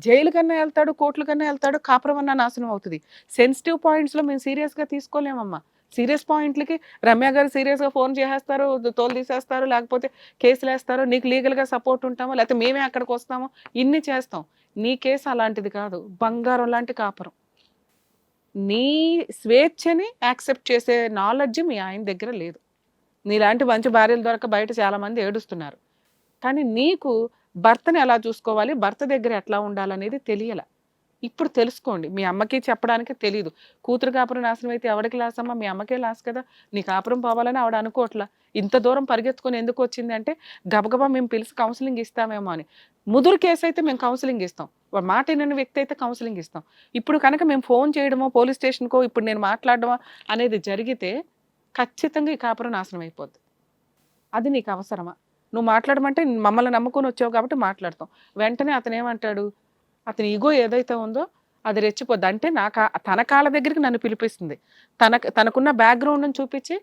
జైలు కన్నా వెళ్తాడు, కోర్టుల కన్నా వెళ్తాడు, కాపురం అన్నా నాశనం అవుతుంది. సెన్సిటివ్ పాయింట్స్లో మేము సీరియస్గా తీసుకోలేమమ్మా. సీరియస్ పాయింట్లకి రమ్య గారు సీరియస్గా ఫోన్ చేసేస్తారు, తోలు తీసేస్తారు, లేకపోతే కేసులు వేస్తారు. నీకు లీగల్గా సపోర్ట్ ఉంటామో, లేకపోతే మేమే అక్కడికి వస్తామో, ఇన్ని చేస్తాం. నీ కేసు అలాంటిది కాదు, బంగారం లాంటి కాపురం. నీ స్వేచ్ఛని యాక్సెప్ట్ చేసే నాలెడ్జ్ మీ ఆయన దగ్గర లేదు. నీలాంటి మంచి భార్యలు దొరక బయట చాలామంది ఏడుస్తున్నారు. కానీ నీకు భర్తని ఎలా చూసుకోవాలి, భర్త దగ్గర ఎట్లా ఉండాలనేది తెలియాల. ఇప్పుడు తెలుసుకోండి. మీ అమ్మకి చెప్పడానికి తెలీదు. కూతురు కాపురం నాశనం అయితే ఎవరికి లాస్ అమ్మా? మీ అమ్మకే లాస్ కదా. నీ కాపురం పోవాలని ఆవిడ అనుకోవట్లా. ఇంత దూరం పరిగెత్తుకొని ఎందుకు వచ్చింది అంటే గబగబా మేము పిలిచి కౌన్సిలింగ్ ఇస్తామేమో అని. ముదురు కేసు అయితే మేము కౌన్సిలింగ్ ఇస్తాం, మాట వినని వ్యక్తి అయితే కౌన్సిలింగ్ ఇస్తాం. ఇప్పుడు కనుక మేము ఫోన్ చేయడమో, పోలీస్ స్టేషన్కో ఇప్పుడు నేను మాట్లాడడమో అనేది జరిగితే ఖచ్చితంగా ఈ కాపురం నాశనం అయిపోద్ది. అది నీకు అవసరమా? నువ్వు మాట్లాడమంటే మమ్మల్ని నమ్ముకొని వచ్చావు కాబట్టి మాట్లాడతాం. వెంటనే అతను ఏమంటాడు, అతని ఈగో ఏదైతే ఉందో అది రెచ్చిపోద్ది. అంటే తన కాళ్ళ దగ్గరికి నన్ను పిలిపిస్తుంది. తనకున్న బ్యాక్గ్రౌండ్ని చూపించి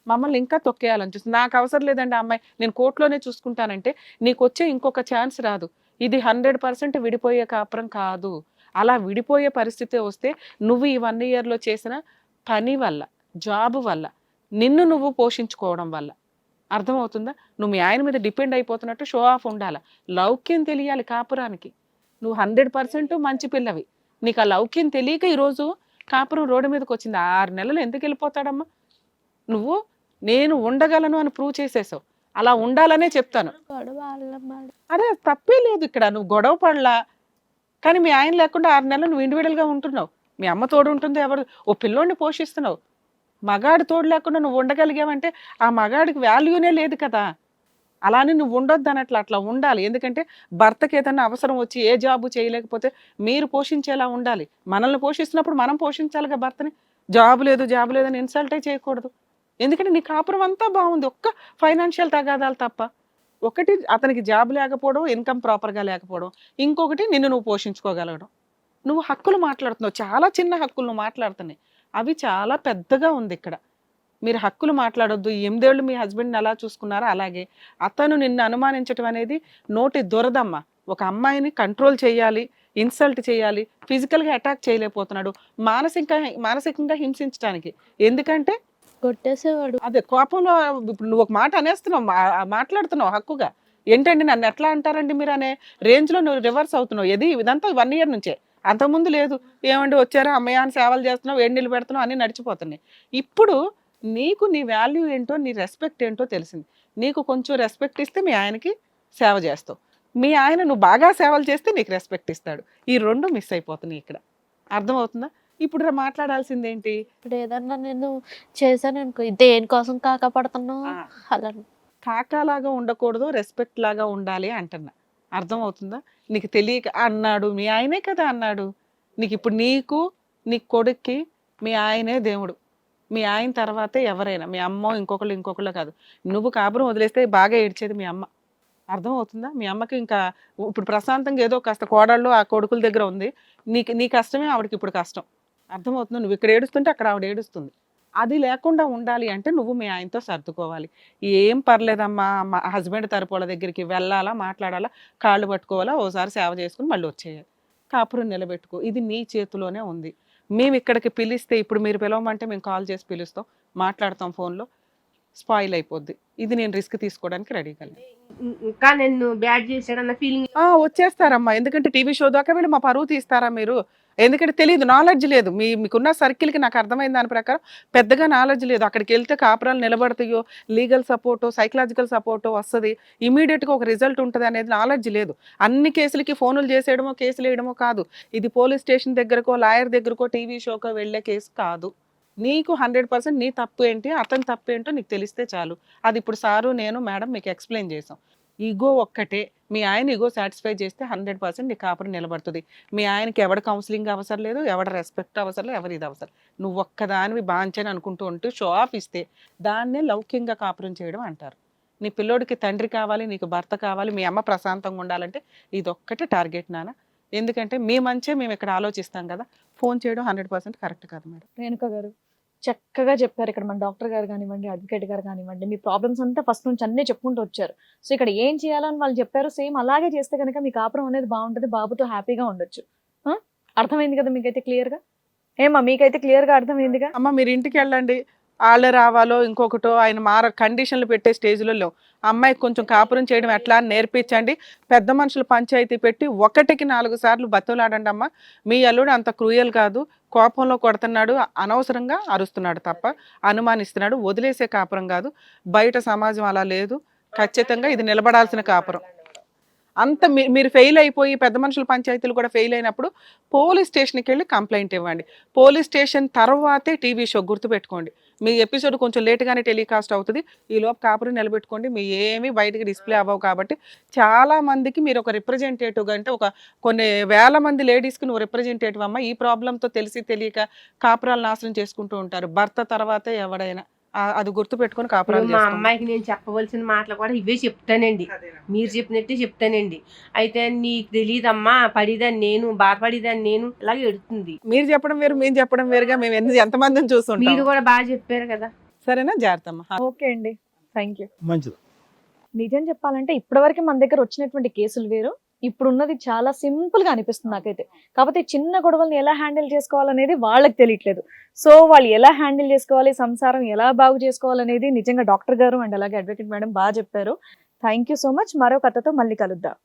మమ్మల్ని ఇంకా తొక్కేయాలని చూస్తుంది. నాకు అవసరం లేదండి అమ్మాయి, నేను కోర్టులోనే చూసుకుంటానంటే నీకు వచ్చే ఇంకొక ఛాన్స్ రాదు. ఇది 100% విడిపోయే కాపురం కాదు. అలా విడిపోయే పరిస్థితి వస్తే నువ్వు ఈ 1 yearలో చేసిన పని వల్ల, జాబ్ వల్ల, నిన్ను నువ్వు పోషించుకోవడం వల్ల. అర్థమవుతుందా? నువ్వు మీ ఆయన మీద డిపెండ్ అయిపోతున్నట్టు షో ఆఫ్ ఉండాలి. లౌక్యం తెలియాలి కాపురానికి. నువ్వు 100% మంచి పిల్లవి. నీకు ఆ లౌక్యం తెలియక ఈరోజు కాపురం రోడ్డు మీదకి వచ్చింది. 6 నెలలు ఎందుకు వెళ్ళిపోతాడమ్మా? నువ్వు నేను ఉండగలను అని ప్రూవ్ చేసేసావు. అలా ఉండాలనే చెప్తాను. అదే తప్పే లేదు ఇక్కడ. నువ్వు గొడవ పడలా, కానీ మీ ఆయన లేకుండా 6 నెలలు నువ్వు ఇండివిడువల్గా ఉంటున్నావు. మీ అమ్మ తోడు ఉంటుంది, ఎవరు ఓ పిల్లోడిని పోషిస్తున్నావు. మగాడి తోడు లేకుండా నువ్వు ఉండగలిగావంటే ఆ మగాడికి వాల్యూనే లేదు కదా. అలానే నువ్వు ఉండొద్దు అన్నట్లు అట్లా ఉండాలి. ఎందుకంటే భర్తకి ఏదైనా అవసరం వచ్చి ఏ జాబు చేయలేకపోతే మీరు పోషించేలా ఉండాలి. మనల్ని పోషిస్తున్నప్పుడు మనం పోషించాలిగా భర్తని. జాబు లేదు అని ఇన్సల్టే చేయకూడదు. ఎందుకంటే నీ కాపురం అంతా బాగుంది, ఒక్క ఫైనాన్షియల్ తగాదాలు తప్ప. ఒకటి అతనికి జాబ్ లేకపోవడం, ఇన్కమ్ ప్రాపర్గా లేకపోవడం, ఇంకొకటి నిన్ను నువ్వు పోషించుకోగలగడం. నువ్వు హక్కులు మాట్లాడుతున్నావు, చాలా చిన్న హక్కులు నువ్వు మాట్లాడుతున్నాయి. అవి చాలా పెద్దగా ఉంది ఇక్కడ. మీరు హక్కులు మాట్లాడొద్దు. 8 ఏళ్ళు మీ హస్బెండ్ని ఎలా చూసుకున్నారో అలాగే అతను నిన్ను అనుమానించడం అనేది నోటి దురదమ్మ. ఒక అమ్మాయిని కంట్రోల్ చేయాలి, ఇన్సల్ట్ చేయాలి, ఫిజికల్గా అటాక్ చేయలేకపోతున్నాడు, మానసికంగా హింసించడానికి. ఎందుకంటే కొట్టేసేవాడు. అదే కోపంలో ఇప్పుడు నువ్వు ఒక మాట అనేస్తున్నావు, మాట్లాడుతున్నావు హక్కుగా. ఏంటండి నన్ను ఎట్లా అంటారండి మీరు అనే రేంజ్ లో నువ్వు రివర్స్ అవుతున్నావు. ఇదంతా 1 year నుంచే, అంతకుముందు లేదు. ఏమండి వచ్చారా అమ్మయ్య అని సేవలు చేస్తున్నావు, వేడి నీళ్ళు పెడుతున్నావు, అన్ని నడిచిపోతున్నాయి. ఇప్పుడు నీకు నీ వాల్యూ ఏంటో, నీ రెస్పెక్ట్ ఏంటో తెలిసింది. నీకు కొంచెం రెస్పెక్ట్ ఇస్తే మీ ఆయనకి సేవ చేస్తావు, మీ ఆయన నువ్వు బాగా సేవలు చేస్తే నీకు రెస్పెక్ట్ ఇస్తాడు. ఈ 2 మిస్ అయిపోతున్నాయి ఇక్కడ. అర్థమవుతుందా? ఇప్పుడు మాట్లాడాల్సింది ఏంటి? ఇప్పుడు ఏదన్నా నేను చేశాను అనుకో, దేనికోసం కాకపడుతున్నావు అలా. కాకాలాగా ఉండకూడదు, రెస్పెక్ట్ లాగా ఉండాలి అంటున్నా. అర్థమవుతుందా? నీకు తెలియక అన్నాడు, మీ ఆయనే కదా అన్నాడు. నీకు ఇప్పుడు నీ కొడుక్కి మీ ఆయనే దేవుడు. మీ ఆయన తర్వాతే ఎవరైనా, మీ అమ్మో ఇంకొకళ్ళు కాదు. నువ్వు కాపురం వదిలేస్తే బాగా ఏడ్చేది మీ అమ్మ. అర్థమవుతుందా? మీ అమ్మకి ఇంకా ఇప్పుడు ప్రశాంతంగా ఏదో కాస్త కోడళ్ళు ఆ కొడుకుల దగ్గర ఉంది. నీ కష్టమే ఆవిడకి ఇప్పుడు కష్టం. అర్థమవుతుందా? నువ్వు ఇక్కడ ఏడుస్తుంటే అక్కడ ఆవిడ ఏడుస్తుంది. అది లేకుండా ఉండాలి అంటే నువ్వు మీ ఆయనతో సర్దుకోవాలి. ఏం పర్లేదమ్మా, మా హస్బెండ్ తరపు వాళ్ళ దగ్గరికి వెళ్ళాలా, మాట్లాడాలా, కాళ్ళు పట్టుకోవాలా, ఓసారి సేవ చేసుకుని మళ్ళీ వచ్చేయాలి. కాపురం నిలబెట్టుకో. ఇది నీ చేతిలోనే ఉంది. మేము ఇక్కడికి పిలిస్తే, ఇప్పుడు మీరు పిలవమంటే మేము కాల్ చేసి పిలుస్తాం, మాట్లాడతాం ఫోన్లో, స్పాయిల్ అయిపోద్ది. ఇది నేను రిస్క్ తీసుకోవడానికి రెడీగా లేను. ఇంకా నేను బ్యాడ్ చేశాడన్న ఫీలింగ్. వచ్చేస్తారమ్మా, ఎందుకంటే టీవీ షో దాకా వెళ్ళి మా పరువు తీస్తారా మీరు? ఎందుకంటే తెలియదు, నాలెడ్జ్ లేదు. మీకున్న సర్కిల్కి నాకు అర్థమైంది దాని ప్రకారం పెద్దగా నాలెడ్జ్ లేదు. అక్కడికి వెళ్తే కాపురాలు నిలబడతాయో, లీగల్ సపోర్టో, సైకలాజికల్ సపోర్టో వస్తుంది, ఇమీడియట్గా ఒక రిజల్ట్ ఉంటుంది అనేది నాలెడ్జ్ లేదు. అన్ని కేసులకి ఫోనులు చేసేయడమో, కేసులు వేయడమో కాదు. ఇది పోలీస్ స్టేషన్ దగ్గరకో, లాయర్ దగ్గరకో, టీవీ షోకో వెళ్ళే కేసు కాదు. నీకు 100% నీ తప్పు ఏంటి, అతని తప్పు ఏంటో నీకు తెలిస్తే చాలు. అది ఇప్పుడు సారు, నేను, మేడం మీకు ఎక్స్ప్లెయిన్ చేసాం. ఈగో ఒక్కటే, మీ ఆయన ఈగో సాటిస్ఫై చేస్తే 100% నీ కాపురం నిలబడుతుంది. మీ ఆయనకి ఎవడ కౌన్సిలింగ్ అవసరం లేదు, ఎవడ రెస్పెక్ట్ అవసరం లేదు, ఎవరి ఇది అవసరం. నువ్వు ఒక్కదానివి బాంచని అనుకుంటూ ఉంటూ షో ఆఫ్ ఇస్తే దాన్నే లౌక్యంగా కాపురం చేయడం అంటారు. నీ పిల్లోడికి తండ్రి కావాలి, నీకు భర్త కావాలి, మీ అమ్మ ప్రశాంతంగా ఉండాలంటే ఇదొక్కటే టార్గెట్ నాన్న. ఎందుకంటే మీ మంచే మేము ఇక్కడ ఆలోచిస్తాం కదా. ఫోన్ చేయడం 100% కరెక్ట్ కాదు మేడం. రేణుక గారు చక్కగా చెప్పారు. ఇక్కడ మన డాక్టర్ గారు కానివ్వండి, అడ్వకేట్ గారు కానివ్వండి, మీ ప్రాబ్లమ్స్ అంతా ఫస్ట్ నుంచి అన్నీ చెప్పుకుంటూ వచ్చారు. సో ఇక్కడ ఏం చేయాలని వాళ్ళు చెప్పారు, సేమ్ అలాగే చేస్తే కనుక మీ కాపురం అనేది బాగుంటుంది, బాబుతో హ్యాపీగా ఉండొచ్చు. అర్థమైంది కదా మీకైతే క్లియర్గా? ఏమా మీకైతే క్లియర్గా అర్థమైందిగా? అమ్మ మీరు ఇంటికి వెళ్ళండి, వాళ్ళే రావాలో ఇంకొకటో ఆయన కండిషన్లు పెట్టే స్టేజ్లో లేవు. అమ్మాయికి కొంచెం కాపురం చేయడం ఎట్లా అని నేర్పించండి. పెద్ద మనుషులు పంచాయతీ పెట్టి 1కి 4 సార్లు బతులాడండి. అమ్మ మీ అల్లుడు అంత క్రూయల్ కాదు, కోపంలో కొడుతున్నాడు, అనవసరంగా అరుస్తున్నాడు తప్ప అనుమానిస్తున్నాడు. వదిలేసే కాపురం కాదు, బయట సమాజం అలా లేదు. ఖచ్చితంగా ఇది నిలబడాల్సిన కాపురం. అంత మీరు ఫెయిల్ అయిపోయి పెద్ద మనుషుల పంచాయతీలు కూడా ఫెయిల్ అయినప్పుడు పోలీస్ స్టేషన్కి వెళ్ళి కంప్లైంట్ ఇవ్వండి. పోలీస్ స్టేషన్ తర్వాతే టీవీ షో. గుర్తుపెట్టుకోండి, మీ ఎపిసోడ్ కొంచెం లేట్గానే టెలికాస్ట్ అవుతుంది. ఈ లోపు కాపురం నిలబెట్టుకోండి. మీ ఏమీ బయటికి డిస్ప్లే అవ్వవు. కాబట్టి చాలా మందికి మీరు ఒక రిప్రజెంటేటివ్గా, అంటే కొన్ని వేల మంది లేడీస్కి నువ్వు రిప్రజెంటేటివ్ అమ్మ. ఈ ప్రాబ్లంతో తెలిసి తెలియక కాపురాలు నాశనం చేసుకుంటూ ఉంటారు. భర్త తర్వాతే ఎవడైనా. అది గుర్తు పెట్టుకొని కాపురాలు. మా అమ్మాయికి నేను చెప్పవలసిన మాటలు కూడా ఇవే చెప్తానండి, మీరు చెప్పినట్టే చెప్తానండి. అయితే నీకు తెలియదమ్మా, పడిదాన్ని నేను, బాధపడిదాన్ని నేను, ఇలాగే ఎడుతుంది. మీరు చెప్పడం వేరు, మేము చెప్పడం వేరుగా. మేము ఎంతమందిని చూస్తుంటాం. మీరు కూడా బాగా చెప్పారు కదా. సరేనా? జాగ్రత్త. ఓకే అండి, థ్యాంక్ యూ. మంచిది. నిజం చెప్పాలంటే ఇప్పటివరకు మన దగ్గర వచ్చినటువంటి కేసులు వేరు, ఇప్పుడున్నది చాలా సింపుల్ గా అనిపిస్తుంది నాకైతే. కాకపోతే చిన్న గొడవల్ని ఎలా హ్యాండిల్ చేసుకోవాలనేది వాళ్ళకి తెలియట్లేదు. సో వాళ్ళు ఎలా హ్యాండిల్ చేసుకోవాలి, సంసారం ఎలా బాగు చేసుకోవాలనేది నిజంగా డాక్టర్ గారు అండ్ అలాగే అడ్వకేట్ మేడం బాగా చెప్పారు. Thank you so much. మరో కథతో మళ్ళీ కలుద్దాం.